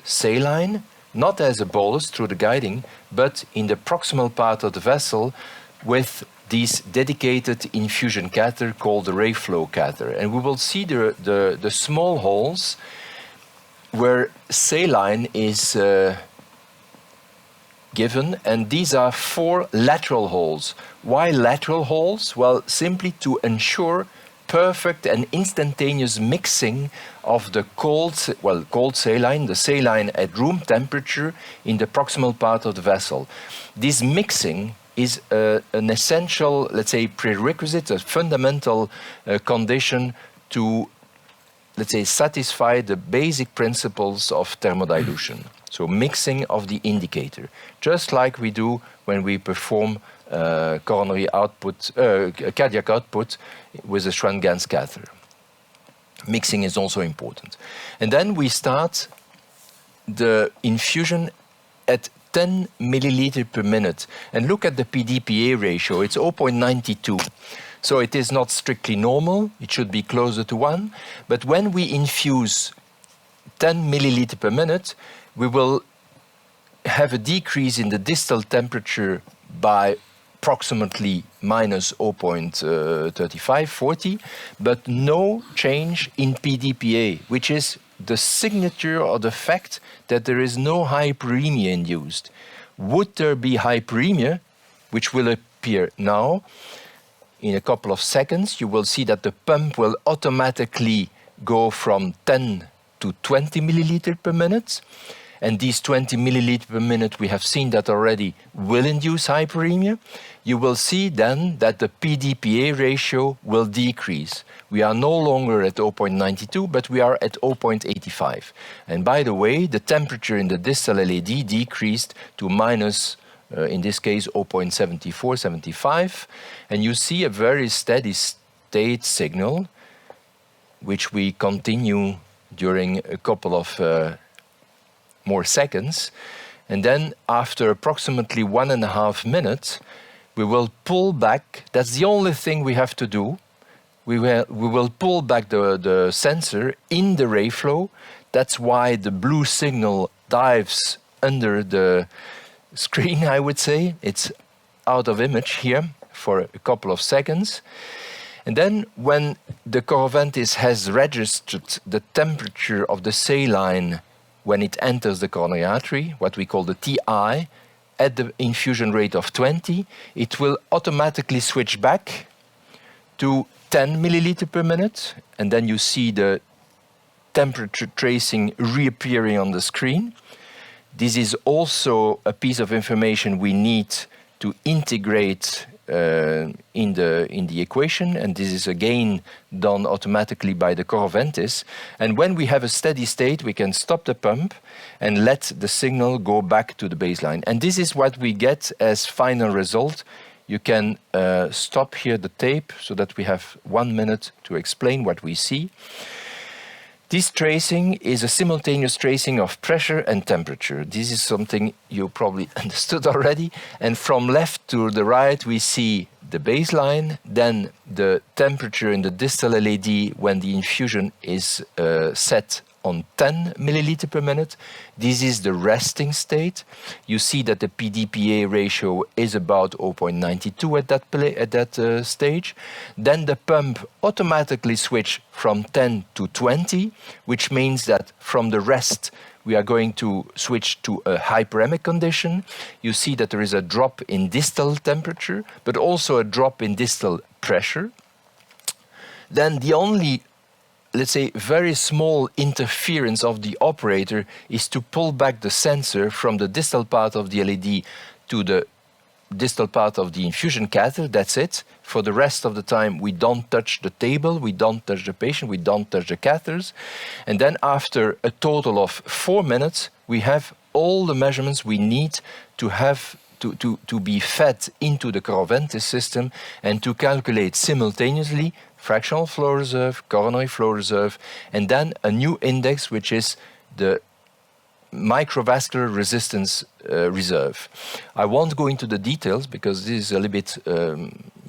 Speaker 2: saline, not as a bolus through the guiding, but in the proximal part of the vessel with this dedicated infusion catheter called the RayFlow catheter. And we will see the small holes where saline is given, and these are 4 lateral holes. Why lateral holes? Well, simply to ensure perfect and instantaneous mixing of the cold saline, the saline at room temperature in the proximal part of the vessel. This mixing is an essential, let's say, prerequisite, a fundamental condition to, let's say, satisfy the basic principles of thermodilution. So mixing of the indicator, just like we do when we perform coronary output, cardiac output with a Schwann-Ganz catheter. Mixing is also important. And then we start the infusion at 10 milliliter per minute. And look at the PDPA ratio, it's 0.92. So it is not strictly normal, it should be closer to 1. But when we infuse 10 milliliter per minute, we will have a decrease in the distal temperature by approximately minus 0.35, 40, but no change in PDPA, which is the signature or the fact that there is no hyperemia induced. Would there be hyperemia, which will appear now, in a couple of seconds, you will see that the pump will automatically go from 10 to 20 milliliter per minute. And these 20 milliliter per minute, we have seen that already, will induce hyperemia. You will see then that the PDPA ratio will decrease. We are no longer at 0.92, but we are at 0.85. And by the way, the temperature in the distal LAD decreased to minus, in this case, 0.74, 75. And you see a very steady state signal, which we continue during a couple of more seconds. And then after approximately 1.5 minutes, we will pull back. That's the only thing we have to do. We will pull back the sensor in the RayFlow. That's why the blue signal dives under the screen, I would say. It's out of image here for a couple of seconds. And then when the coroventis has registered the temperature of the saline when it enters the coronary artery, what we call the TI, at the infusion rate of 20, it will automatically switch back to 10 milliliter per minute. And then you see the temperature tracing reappearing on the screen. This is also a piece of information we need to integrate in the equation, and this is again done automatically by the coroventis. And when we have a steady state, we can stop the pump and let the signal go back to the baseline. And this is what we get as final result. You can stop here the tape so that we have 1 minute to explain what we see. This tracing is a simultaneous tracing of pressure and temperature. This is something you probably understood already. And from left to the right, we see the baseline, then the temperature in the distal LAD when the infusion is set on 10 milliliter per minute. This is the resting state. You see that the PDPA ratio is about 0.92 at that stage. Then the pump automatically switch from 10 to 20, which means that from the rest we are going to switch to a hyperemic condition. You see that there is a drop in distal temperature, but also a drop in distal pressure. Then the only, let's say, very small interference of the operator is to pull back the sensor from the distal part of the LAD to the distal part of the infusion catheter. That's it. For the rest of the time, we don't touch the table, we don't touch the patient, we don't touch the catheters. And then after a total of 4 minutes, we have all the measurements we need to have to be fed into the coroventis system and to calculate simultaneously fractional flow reserve, coronary flow reserve, and then a new index, which is the microvascular resistance reserve. I won't go into the details because this is a little bit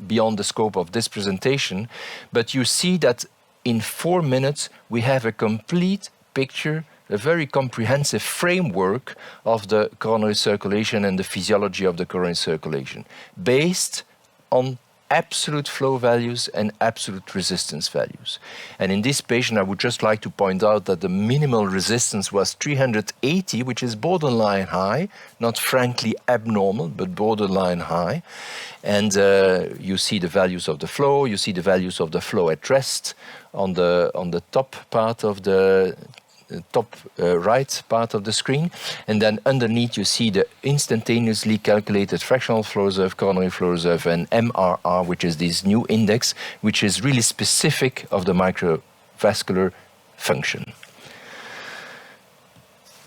Speaker 2: beyond the scope of this presentation, but you see that in 4 minutes we have a complete picture, a very comprehensive framework of the coronary circulation and the physiology of the coronary circulation, based on absolute flow values and absolute resistance values. And in this patient, I would just like to point out that the minimal resistance was 380, which is borderline high, not frankly abnormal, but borderline high. And you see the values of the flow, you see the values of the flow at rest on the top part of the top right part of the screen, and then underneath you see the instantaneously calculated fractional flow reserve, coronary flow reserve, and MRR, which is this new index, which is really specific of the microvascular function.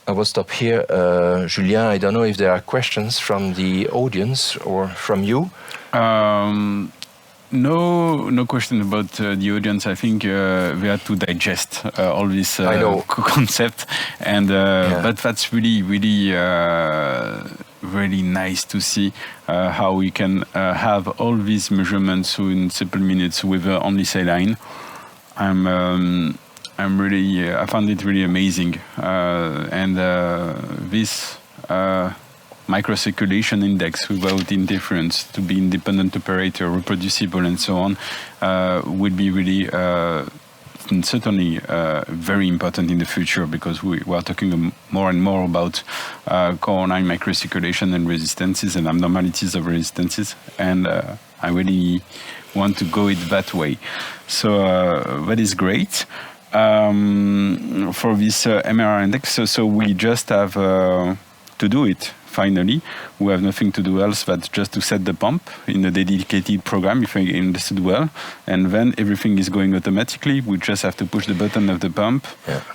Speaker 2: I will stop here. Julien, I don't know if there are questions from the audience or from you.
Speaker 1: No question about the audience. I think we had to digest all this concept, and but that's really really nice to see how we can have all these measurements in simple minutes with only saline. I'm really I found it really amazing, and this microcirculation index without interference to be independent operator, reproducible, and so on would be really certainly very important in the future, because we are talking more and more about coronary microcirculation and resistances and abnormalities of resistances, and I really want to go it that way. So that is great. For this MRR index, so we just have to do it. Finally, we have nothing to do else but just to set the pump in a dedicated program, if I understood well, and then everything is going automatically. We just have to push the button of the pump,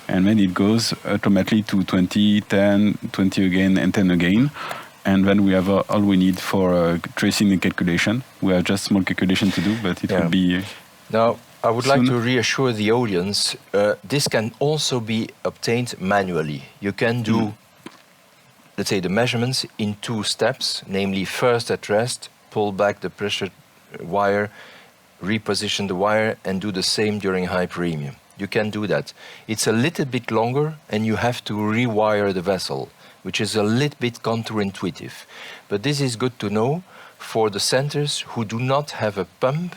Speaker 1: and then it goes automatically to 20, 10, 20 again, and 10 again. And then we have all we need for tracing and calculation. We have just small calculation to do, but it will be...
Speaker 2: Now, I would like to reassure the audience, this can also be obtained manually. You can do, let's say, the measurements in 2 steps, namely first at rest, pull back the pressure wire, reposition the wire, and do the same during hyperemia. You can do that. It's a little bit longer, and you have to rewire the vessel, which is a little bit counterintuitive. But this is good to know for the centers who do not have a pump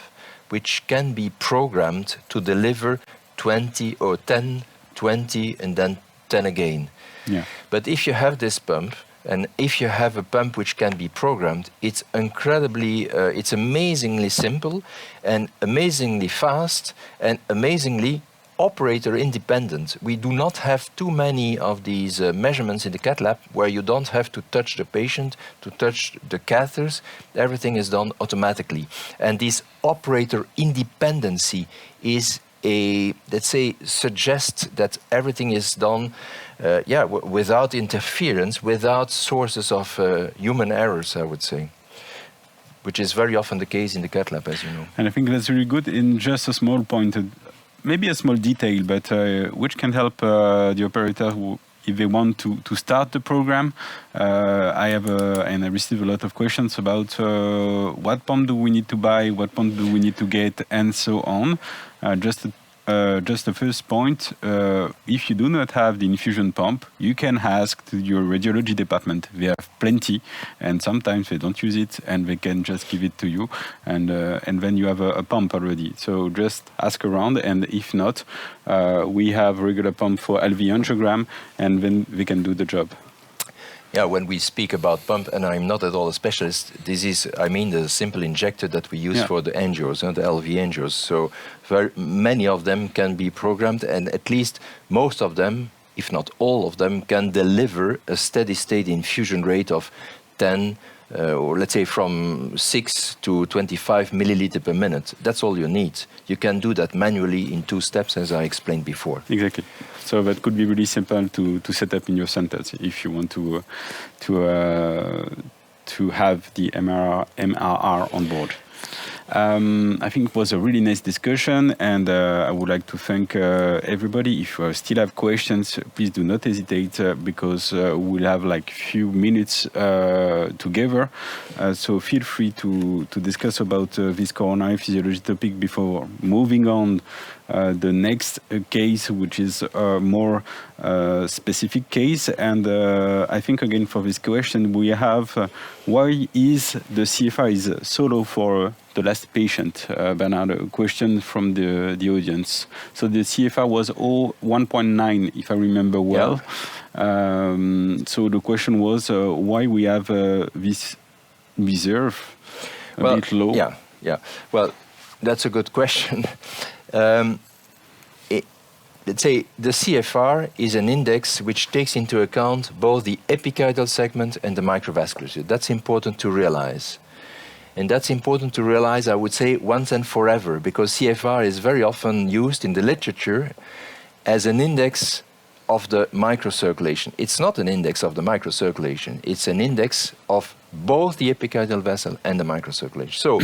Speaker 2: which can be programmed to deliver 20 or 10, 20, and then 10 again.
Speaker 1: Yeah.
Speaker 2: But if you have this pump, and if you have a pump which can be programmed, it's incredibly, it's amazingly simple and amazingly fast and amazingly operator independent. We do not have too many of these measurements in the cath lab where you don't have to touch the patient, to touch the catheters. Everything is done automatically. And this operator independency is a, let's say, suggests that everything is done without interference, without sources of human errors, I would say, which is very often the case in the cath lab, as you know.
Speaker 1: And I think that's really good. In just a small point, maybe a small detail, but which can help the operator who, if they want to start the program. I have and I receive a lot of questions about what pump do we need to buy, what pump do we need to get, and so on. Just the first point, if you do not have the infusion pump, you can ask to your radiology department. They have plenty, and sometimes they don't use it, and they can just give it to you, and then you have a pump already. So just ask around, and if not, we have regular pump for LV angiogram, and then we can do the job.
Speaker 2: Yeah, when we speak about pump, and I'm not at all a specialist, this is, I mean, the simple injector that we use for the angios, the LV angios. So very many of them can be programmed, and at least most of them, if not all of them, can deliver a steady state infusion rate of 10, or let's say from 6 to 25 milliliter per minute. That's all you need. You can do that manually in 2 steps, as I explained before.
Speaker 1: Exactly. So that could be really simple to set up in your centers if you want to have the MRR on board. I think it was a really nice discussion, and I would like to thank everybody. If you still have questions, please do not hesitate, because we'll have like few minutes together. So feel free to discuss about this coronary physiology topic before moving on the next case, which is a more specific case. And I think again for this question we have why is the CFR is so low for the last patient? Bernard, a question from the audience. So the CFR was 1.9, if I remember well. Yeah. So the question was why we have this reserve a bit low.
Speaker 2: Yeah. Well, that's a good question. Let's say the CFR is an index which takes into account both the epicardial segment and the microvascular. That's important to realize. And that's important to realize, I would say, once and forever, because CFR is very often used in the literature as an index of the microcirculation. It's not an index of the microcirculation. It's an index of both the epicardial vessel and the microcirculation. So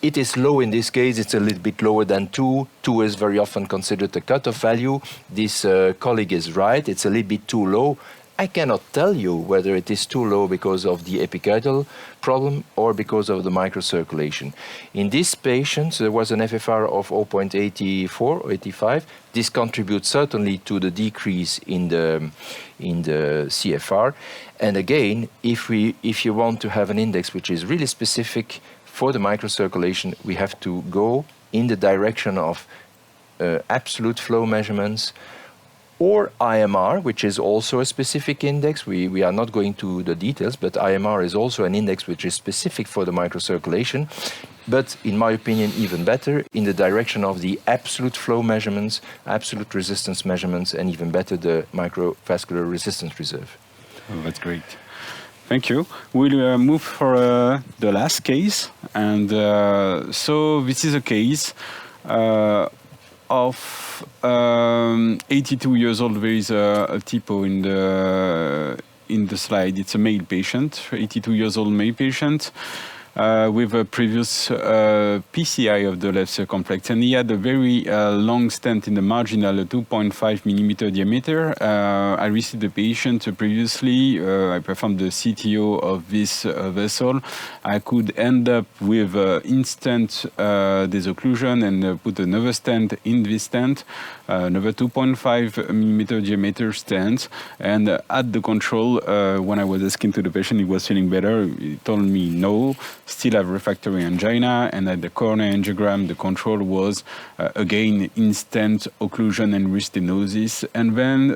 Speaker 2: It is low in this case. It's a little bit lower than 2. 2 is very often considered the cutoff value. This colleague is right. It's a little bit too low. I cannot tell you whether it is too low because of the epicardial problem or because of the microcirculation. In this patient, there was an FFR of 0.84 or 85. This contributes certainly to the decrease in the CFR. And again, if you want to have an index which is really specific for the microcirculation, we have to go in the direction of absolute flow measurements, or IMR, which is also a specific index. We are not going to the details, but IMR is also an index which is specific for the microcirculation, but in my opinion, even better, in the direction of the absolute flow measurements, absolute resistance measurements, and even better, the microvascular resistance reserve.
Speaker 1: Oh, that's great. Thank you. We'll move for the last case. And so this is a case of 82 years old. There is a typo in the slide. It's a male patient, 82 years old male patient, with a previous PCI of the left circumflex, and he had a very long stent in the marginal, a 2.5 millimeter diameter. I received the patient previously. I performed the CTO of this vessel. I could end up with instant desocclusion and put another stent in this stent, another 2.5 millimeter diameter stent. And at the control, when I was asking to the patient, he was feeling better. He told me no, still have refractory angina, and at the coronary angiogram, the control was again instant occlusion and restenosis. And then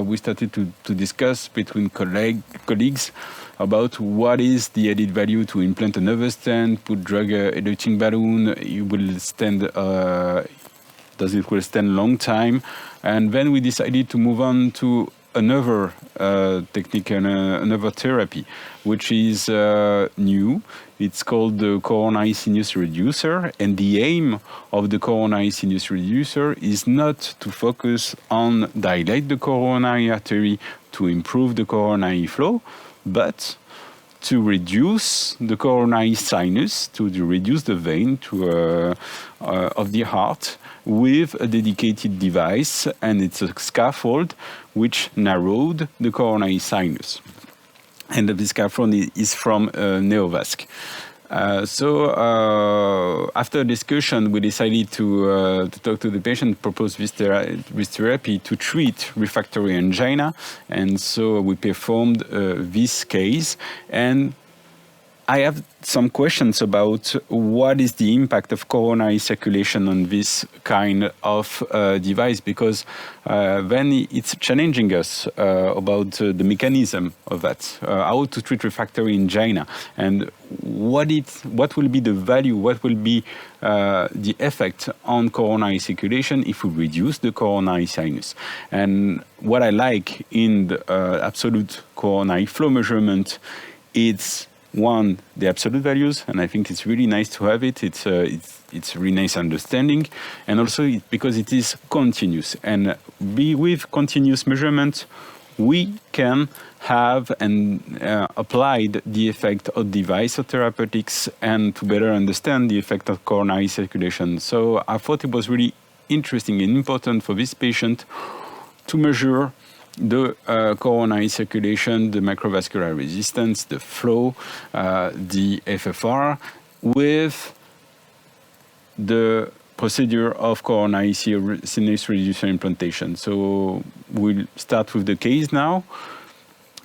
Speaker 1: we started to discuss between colleagues about what is the added value to implant another stent, put drug-eluting balloon. It will stand. Does it will stand a long time? And then we decided to move on to another technique and another therapy, which is new. It's called the coronary sinus reducer, and the aim of the coronary sinus reducer is not to focus on dilate the coronary artery to improve the coronary flow, but to reduce the coronary sinus, to reduce the vein of the heart with a dedicated device, and it's a scaffold which narrowed the coronary sinus. And the scaffold is from Neovasc. So after discussion, we decided to talk to the patient, propose this therapy to treat refractory angina. And so we performed this case. And I have some questions about what is the impact of coronary circulation on this kind of device, because then it's challenging us about the mechanism of that, how to treat refractory angina, and what will be the value, what will be the effect on coronary circulation if we reduce the coronary sinus. And what I like in the absolute coronary flow measurement, it's one, the absolute values, and I think it's really nice to have it. It's really nice understanding, and also because it is continuous. And with continuous measurement, we can have and applied the effect of device or therapeutics, and to better understand the effect of coronary circulation. So I thought it was really interesting and important for this patient to measure the coronary circulation, the microvascular resistance, the flow, the FFR, with the procedure of coronary sinus reducer implantation. So we'll start with the case now.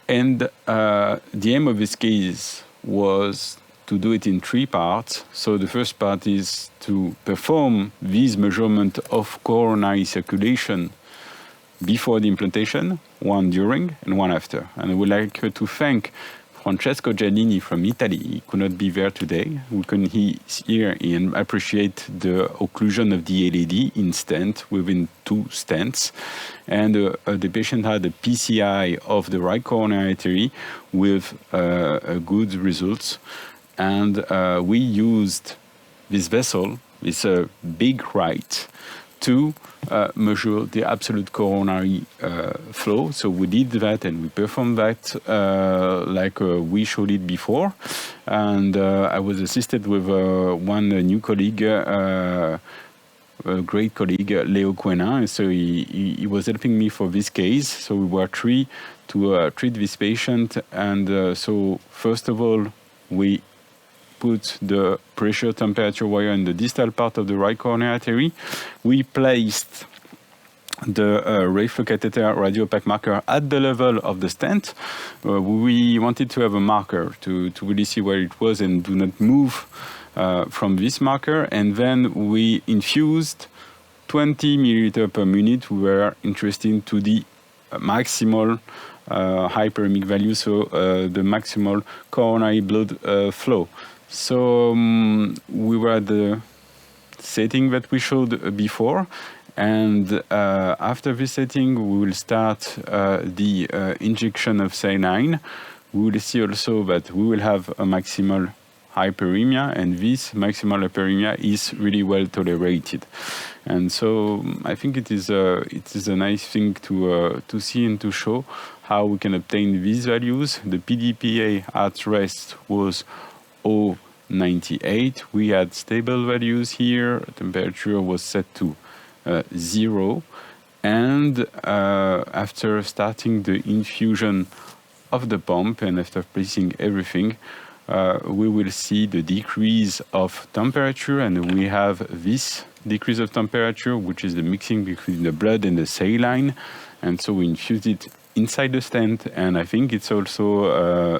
Speaker 1: And the aim of this case was to do it in 3 parts. So the first part is to perform this measurement of coronary circulation before the implantation, one during, and one after. And I would like to thank Francesco Giannini from Italy. He could not be there today. He's here and appreciate the occlusion of the LED in stent within 2 stents. And the patient had a PCI of the right coronary artery with good results. And we used this vessel, this big right, to measure the absolute coronary flow. So we did that and we performed that like we showed it before. And I was assisted with one new colleague, a great colleague, Leo Quenin. So he was helping me for this case. So we were three to treat this patient. And so first of all, we put the pressure temperature wire in the distal part of the right coronary artery. We placed the RayFlow catheter radiopaque marker at the level of the stent. We wanted to have a marker to really see where it was and do not move from this marker. And then we infused 20 milliliter per minute. We were interested to the maximal hyperemic value, so the maximal coronary blood flow. So we were at the setting that we showed before, and after this setting we will start the injection of saline. We will see also that we will have a maximal hyperemia, and this maximal hyperemia is really well tolerated. And so I think it is a nice thing to see and to show how we can obtain these values. The PDPA at rest was 0.98. We had stable values here. Temperature was set to 0. And after starting the infusion of the pump and after placing everything, we will see the decrease of temperature, and we have this decrease of temperature, which is the mixing between the blood and the saline. And so we infuse it inside the stent, and I think it's also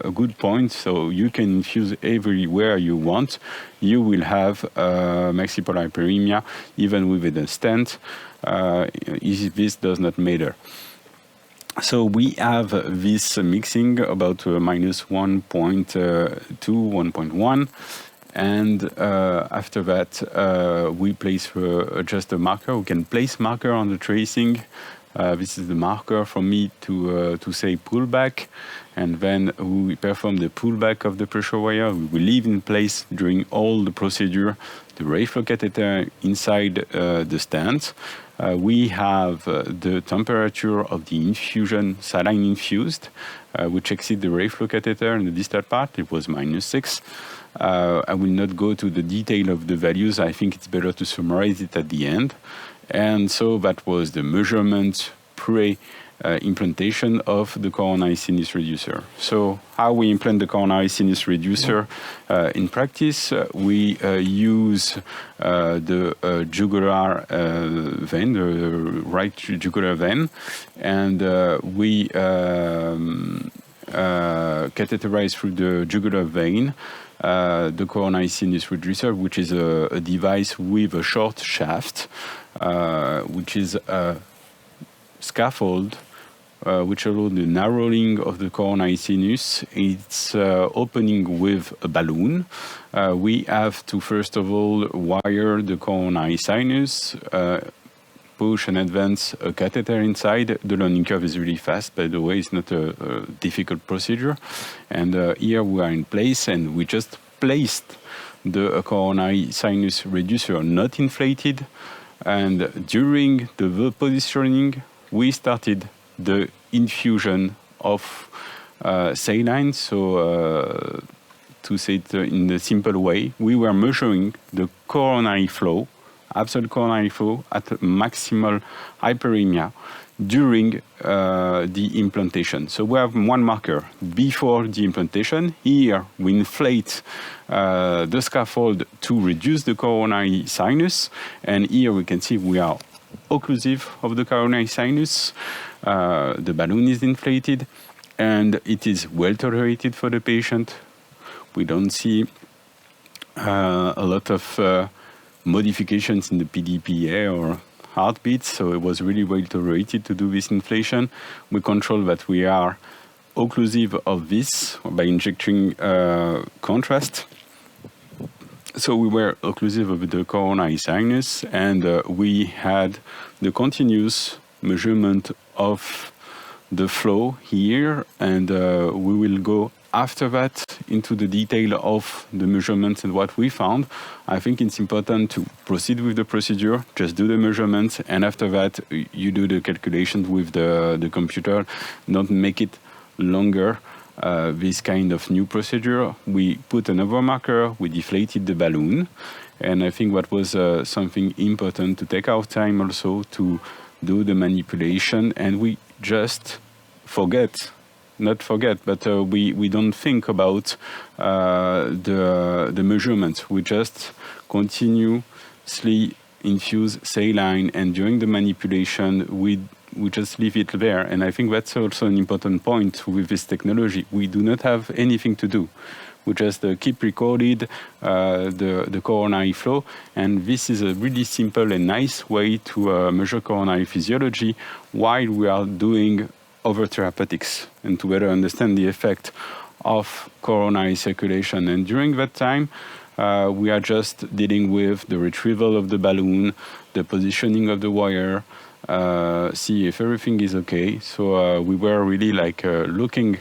Speaker 1: a good point. So you can infuse everywhere you want. You will have maximal hyperemia even with a stent. This does not matter. So we have this mixing about minus 1.2, 1.1. And after that, we place just a marker. We can place marker on the tracing. This is the marker for me to say pullback, and then we perform the pullback of the pressure wire. We will leave in place during all the procedure the RayFlow catheter inside the stent. We have the temperature of the infusion, saline infused, which exceeds the RayFlow catheter in the distal part. It was -6. I will not go to the detail of the values. I think it's better to summarize it at the end. And so that was the measurement pre-implantation of the coronary sinus reducer. So how we implant the coronary sinus reducer in practice, we use the jugular vein, the right jugular vein, and we catheterize through the jugular vein the coronary sinus reducer, which is a device with a short shaft, which is a scaffold which allows the narrowing of the coronary sinus. It's opening with a balloon. We have to first of all wire the coronary sinus, push and advance a catheter inside. The learning curve is really fast, by the way. It's not a difficult procedure. And here we are in place, and we just placed the coronary sinus reducer, not inflated. And during the positioning, we started the infusion of saline. So to say it in a simple way, we were measuring the coronary flow, absolute coronary flow at maximal hyperemia during the implantation. So we have one marker before the implantation. Here we inflate the scaffold to reduce the coronary sinus, and here we can see we are occlusive of the coronary sinus. The balloon is inflated, and it is well tolerated for the patient. We don't see a lot of modifications in the PDPA or heartbeats, so it was really well tolerated to do this inflation. We control that we are occlusive of this by injecting contrast. So we were occlusive of the coronary sinus, and we had the continuous measurement of the flow here, and we will go after that, into the detail of the measurements and what we found, I think it's important to proceed with the procedure, just do the measurements, and after that, you do the calculations with the computer. Don't make it longer. This kind of new procedure, we put another marker, we deflated the balloon, and I think what was something important to take our time also to do the manipulation, and we just not forget, but we don't think about the measurements. We just continuously infuse saline, and during the manipulation, we just leave it there. And I think that's also an important point with this technology. We do not have anything to do. We just keep recorded the coronary flow, and this is a really simple and nice way to measure coronary physiology while we are doing other therapeutics and to better understand the effect of coronary circulation. And during that time, we are just dealing with the retrieval of the balloon, the positioning of the wire, see if everything is okay. So we were really like looking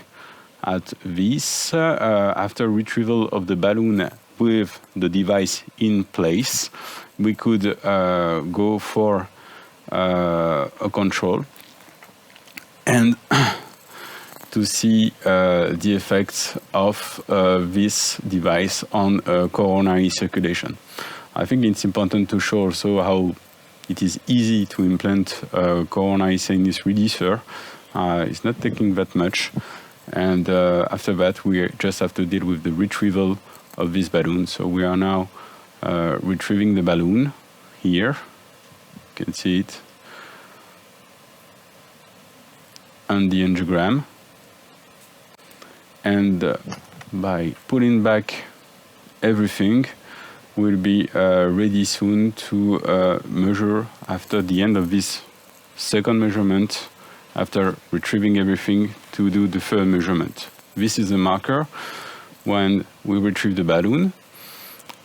Speaker 1: at this after retrieval of the balloon with the device in place. We could go for a control and to see the effects of this device on coronary circulation. I think it's important to show also how it is easy to implant a coronary sinus reducer. It's not taking that much. And after that, we just have to deal with the retrieval of this balloon. So we are now retrieving the balloon here. You can see it on the angiogram. And by pulling back everything, we'll be ready soon to measure after the end of this second measurement, after retrieving everything, to do the third measurement. This is a marker when we retrieve the balloon,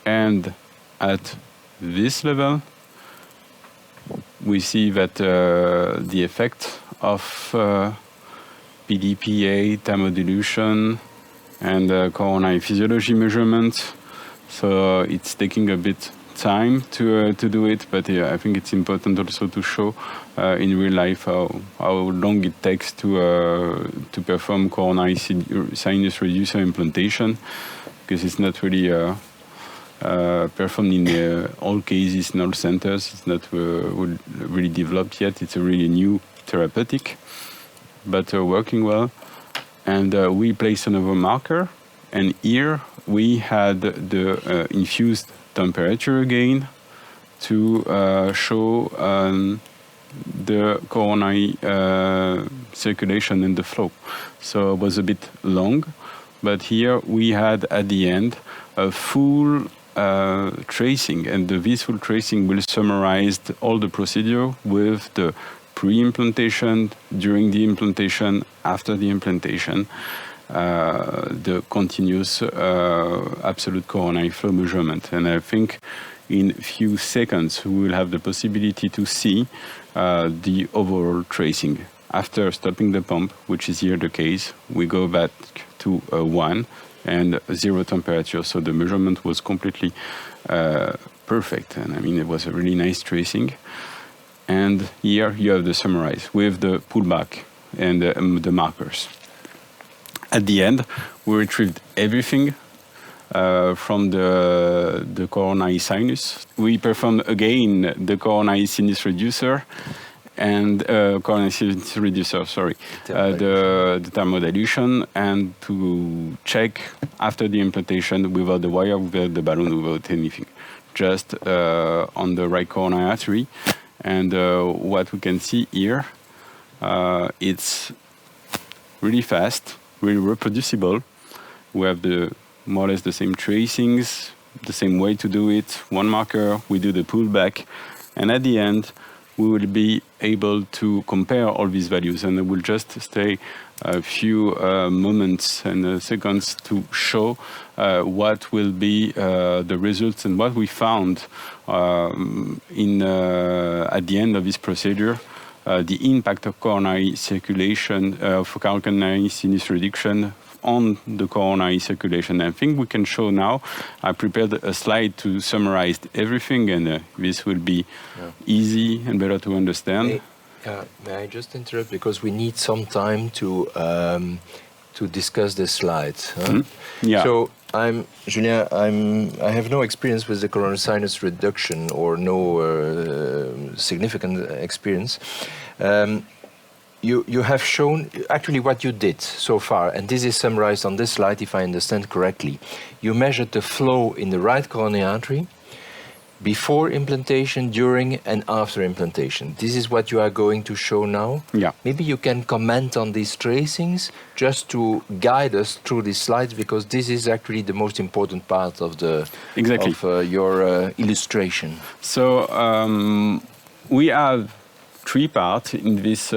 Speaker 1: and at this level, we see that the effect of PDPA, thermodilution, and coronary physiology measurement. So it's taking a bit time to do it, but I think it's important also to show in real life how long it takes to perform coronary sinus reducer implantation, because it's not really performed in all cases, in all centers. It's not really developed yet. It's a really new therapeutic, but working well. And we place another marker, and here we had the infused temperature again to show the coronary circulation and the flow. So it was a bit long, but here we had at the end a full tracing, and the visual tracing will summarize all the procedure with the pre-implantation, during the implantation, after the implantation, the continuous absolute coronary flow measurement. And I think in a few seconds we will have the possibility to see the overall tracing. After stopping the pump, which is here the case, we go back to 1 and 0 temperature. So the measurement was completely perfect. And I mean, it was a really nice tracing. And here you have the summarize with the pullback and the markers. At the end, we retrieved everything from the coronary sinus. We performed again the coronary sinus reducer and coronary sinus reducer, sorry, the thermodilution, and to check after the implantation without the wire, without the balloon, without anything, just on the right coronary artery. And what we can see here, it's really fast, really reproducible. We have more or less the same tracings, the same way to do it. One marker, we do the pullback, and at the end, we will be able to compare all these values. And I will just stay a few moments and seconds to show what will be the results and what we found at the end of this procedure. The impact of coronary circulation, of coronary sinus reduction on the coronary circulation. I think we can show now. I prepared a slide to summarize everything, and this will be easy and better to understand.
Speaker 2: May I just interrupt, because we need some time to discuss the slides. Huh?
Speaker 1: Yeah.
Speaker 2: So Julien, I have no experience with the coronary sinus reduction, or no significant experience. You have shown actually what you did so far, and this is summarized on this slide, if I understand correctly. You measured the flow in the right coronary artery before implantation, during and after implantation. This is what you are going to show now?
Speaker 1: Yeah.
Speaker 2: Maybe you can comment on these tracings just to guide us through these slides, because this is actually the most important part of the your illustration.
Speaker 1: So we have three parts in this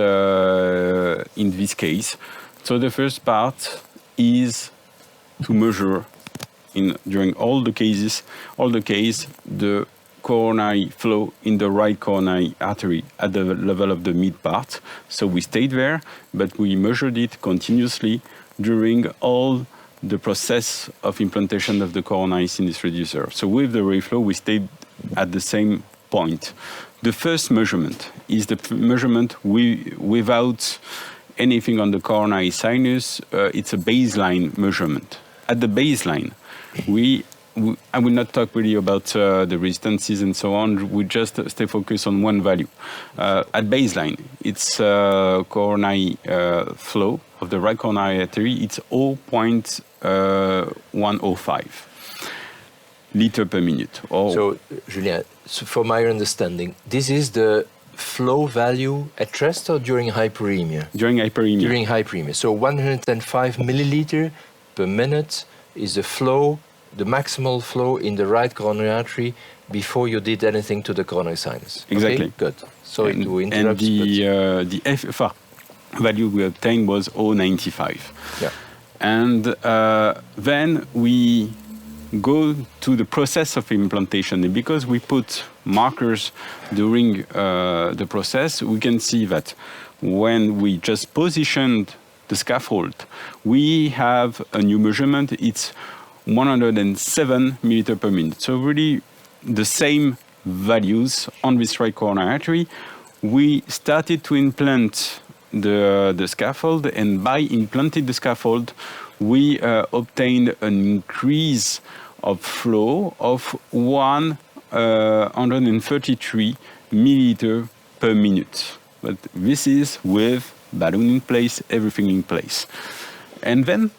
Speaker 1: case. So the first part is to measure during all the cases the coronary flow in the right coronary artery at the level of the mid part. So we stayed there, but we measured it continuously during all the process of implantation of the coronary sinus reducer. So with the RayFlow, we stayed at the same point. The first measurement is the measurement without anything on the coronary sinus. It's a baseline measurement. At the baseline, I will not talk really about the resistances and so on. We just stay focused on one value. At baseline, it's coronary flow of the right coronary artery. It's 0.105 liter per minute.
Speaker 2: So, Julien, for my understanding, this is the flow value at rest or during hyperemia?
Speaker 1: During hyperemia.
Speaker 2: During hyperemia. So 105 milliliter per minute is the flow, the maximal flow in the right coronary artery before you did anything to the coronary sinus.
Speaker 1: Exactly.
Speaker 2: Okay? Good. Sorry to interrupt.
Speaker 1: And the FFR value we obtained was 0.95.
Speaker 2: Yeah.
Speaker 1: And then we go to the process of implantation. And because we put markers during the process, we can see that when we just positioned the scaffold, we have a new measurement. It's 107 milliliter per minute. So really the same values on this right coronary artery. We started to implant the scaffold, and by implanting the scaffold, we obtained an increase of flow of 133 milliliter per minute. But this is with balloon in place, everything in place. And then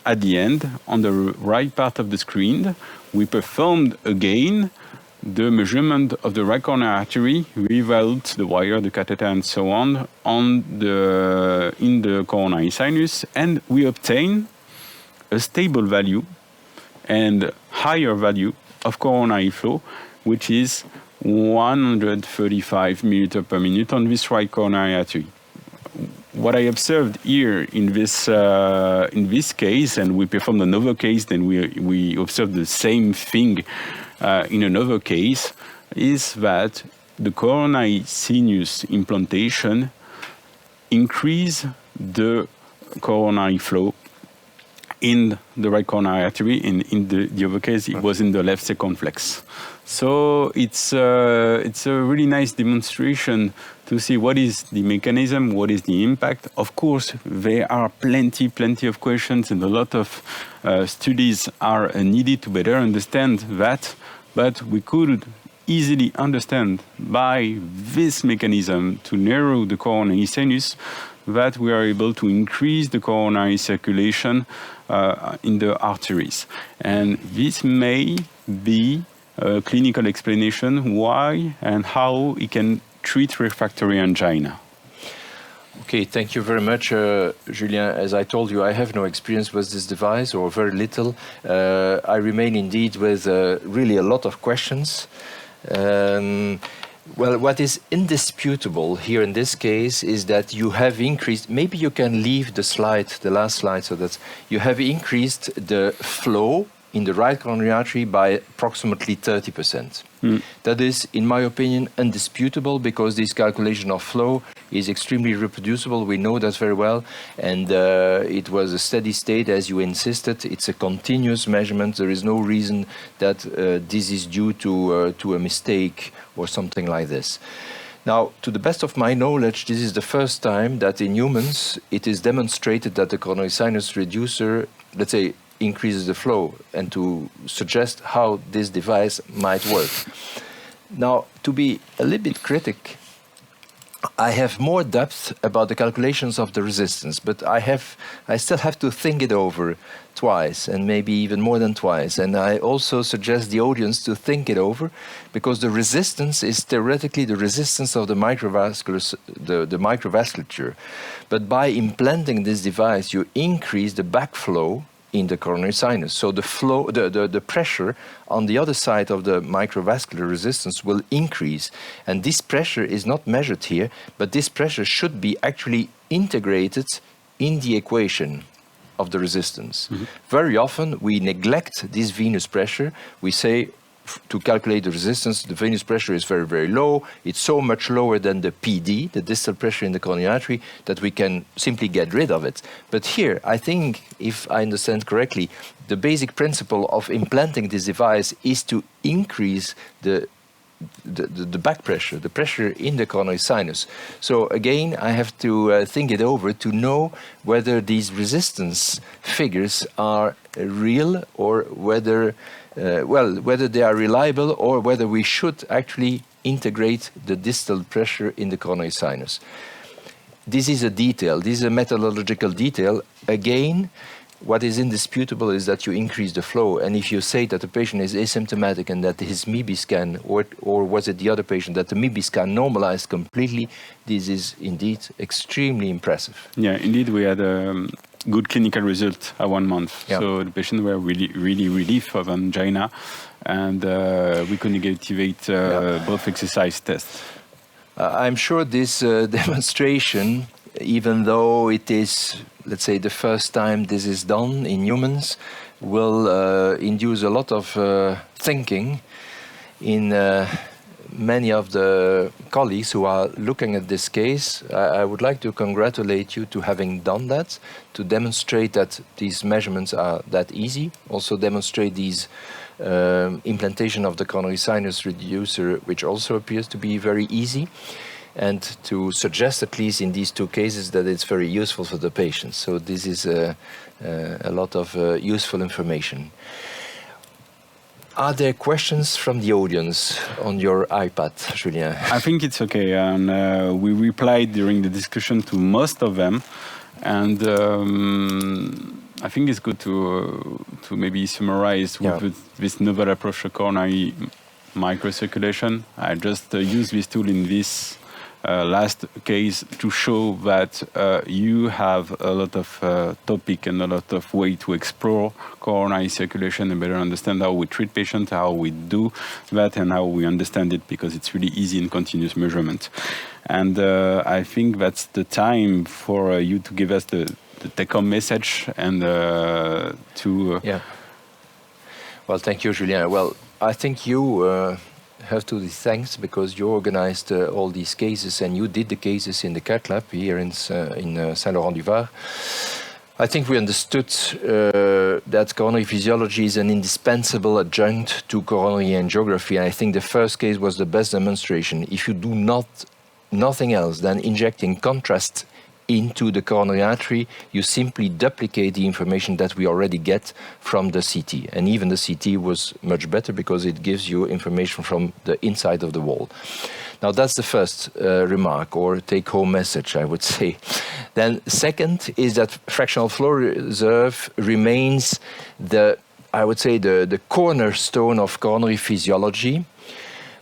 Speaker 1: at the end, on the right part of the screen, we performed again the measurement of the right coronary artery without the wire, the catheter, and so on in the coronary sinus, and we obtain a stable value and higher value of coronary flow, which is 135 milliliter per minute on this right coronary artery. What I observed here in this case, and we performed another case, then we observed the same thing in another case, is that the coronary sinus implantation increase the coronary flow in the right coronary artery, and in the other case, it was in the left circumflex. So it's a really nice demonstration to see what is the mechanism, what is the impact. Of course, there are plenty of questions, and a lot of studies are needed to better understand that, but we could easily understand by this mechanism to narrow the coronary sinus that we are able to increase the coronary circulation in the arteries. And this may be a clinical explanation why and how it can treat refractory angina.
Speaker 2: Okay, thank you very much, Julien. As I told you, I have no experience with this device, or very little. I remain indeed with really a lot of questions. Well, what is indisputable here in this case is that you have increased, maybe you can leave the slide, the last slide, so that you have increased the flow in the right coronary artery by approximately 30%. That is, in my opinion, indisputable, because this calculation of flow is extremely reproducible. We know that very well, and it was a steady state, as you insisted. It's a continuous measurement. There is no reason that this is due to a mistake or something like this. Now, to the best of my knowledge, this is the first time that in humans it is demonstrated that the coronary sinus reducer, let's say, increases the flow, and to suggest how this device might work. Now, to be a little bit critic, I have more depth about the calculations of the resistance, but I still have to think it over twice, and maybe even more than twice. And I also suggest the audience to think it over, because the resistance is theoretically the resistance of the the microvasculature. But by implanting this device, you increase the backflow in the coronary sinus. So the flow, the pressure on the other side of the microvascular resistance will increase. And this pressure is not measured here, but this pressure should be actually integrated in the equation of the resistance. Very often we neglect this venous pressure. We say, to calculate the resistance, the venous pressure is very, very low. It's so much lower than the PD, the distal pressure in the coronary artery, that we can simply get rid of it. But here, I think, if I understand correctly, the basic principle of implanting this device is to increase the back pressure, the pressure in the coronary sinus. So again, I have to think it over to know whether these resistance figures are real, or whether whether they are reliable, or whether we should actually integrate the distal pressure in the coronary sinus. This is a detail, this is a methodological detail. Again, what is indisputable is that you increase the flow. And if you say that the patient is asymptomatic and that his MIBI scan, or was it the other patient, that the MIBI scan normalized completely, this is indeed extremely impressive.
Speaker 1: Yeah, indeed, we had a good clinical result at 1 month.
Speaker 2: Yeah.
Speaker 1: So the patients were really relief of angina, and we could activate both exercise tests.
Speaker 2: I'm sure this demonstration, even though it is, let's say, the first time this is done in humans, will induce a lot of thinking in many of the colleagues who are looking at this case. I would like to congratulate you to having done that, to demonstrate that these measurements are that easy, also demonstrate these implantation of the coronary sinus reducer, which also appears to be very easy, and to suggest, at least in these two cases, that it's very useful for the patients. So this is a lot of useful information. Are there questions from the audience on your iPad, Julien?
Speaker 1: I think it's okay, and we replied during the discussion to most of them, and I think it's good to maybe summarize with this novel approach to coronary microcirculation. I just used this tool in this last case to show that you have a lot of topic and a lot of way to explore coronary circulation and better understand how we treat patients, how we do that, and how we understand it, because it's really easy in continuous measurement. And I think that's the time for you to give us the take-home message and to...
Speaker 2: Well, thank you, Julien. Well, I think you have to be thanks, because you organized all these cases, and you did the cases in the cath lab here in Saint-Laurent-du-Var. I think we understood that coronary physiology is an indispensable adjunct to coronary angiography. And I think the first case was the best demonstration. If you do nothing else than injecting contrast into the coronary artery, you simply duplicate the information that we already get from the CT. And even the CT was much better, because it gives you information from the inside of the wall. Now, that's the first remark, or take-home message, I would say. Then second is that fractional flow reserve remains I would say, the cornerstone of coronary physiology.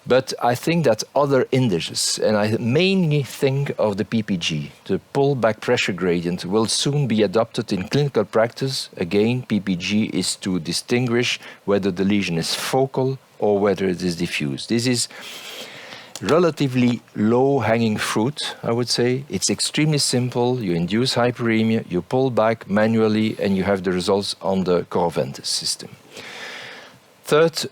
Speaker 2: But I think that other indices, and I mainly think of the PPG, the pull-back pressure gradient, will soon be adopted in clinical practice. Again, PPG is to distinguish whether the lesion is focal or whether it is diffuse. This is relatively low-hanging fruit, I would say. It's extremely simple. You induce hyperemia, you pull back manually, and you have the results on the Coroventus system. Third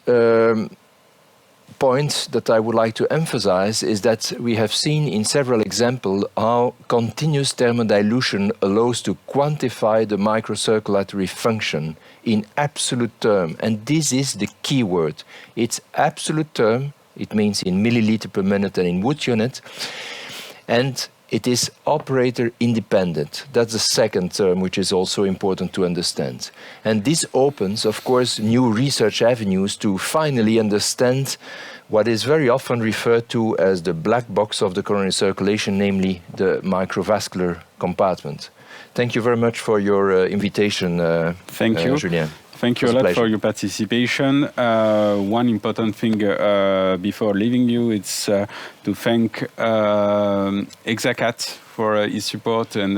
Speaker 2: point that I would like to emphasize is that we have seen in several examples how continuous thermodilution allows to quantify the microcirculatory function in absolute term. And this is the key word. It's absolute term. It means in milliliter per minute and in Wood unit. And it is operator independent. That's the second term, which is also important to understand. And this opens, of course, new research avenues to finally understand what is very often referred to as the black box of the coronary circulation, namely the microvascular compartment. Thank you very much for your invitation,
Speaker 1: Thank you.
Speaker 2: Julien.
Speaker 1: Thank you a lot for your participation. One important thing before leaving you is to thank Hexacath for his support, and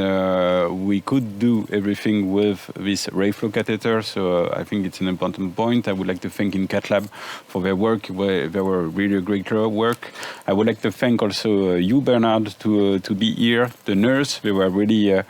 Speaker 1: we could do everything with this RayFlow catheter, so I think it's an important point. I would like to thank InCathLab for their work. They were really great work. I would like to thank also you, Bernard, to be here, the nurse. They were really a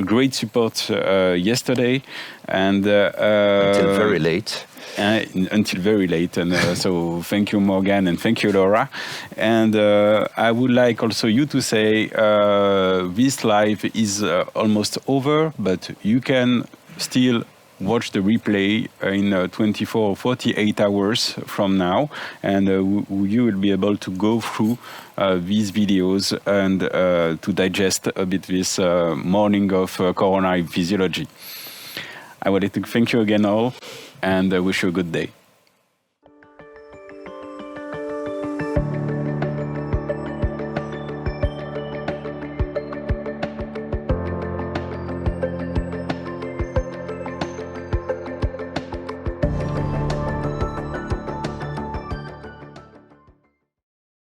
Speaker 1: great support yesterday, and
Speaker 2: until very late.
Speaker 1: Until very late, and so thank you, Morgan, and thank you, Laura. And I would like also you to say this live is almost over, but you can still watch the replay in 24 or 48 hours from now, and you will be able to go through these videos and to digest a bit this morning of coronary physiology. I would like to thank you again all, and wish you a good day.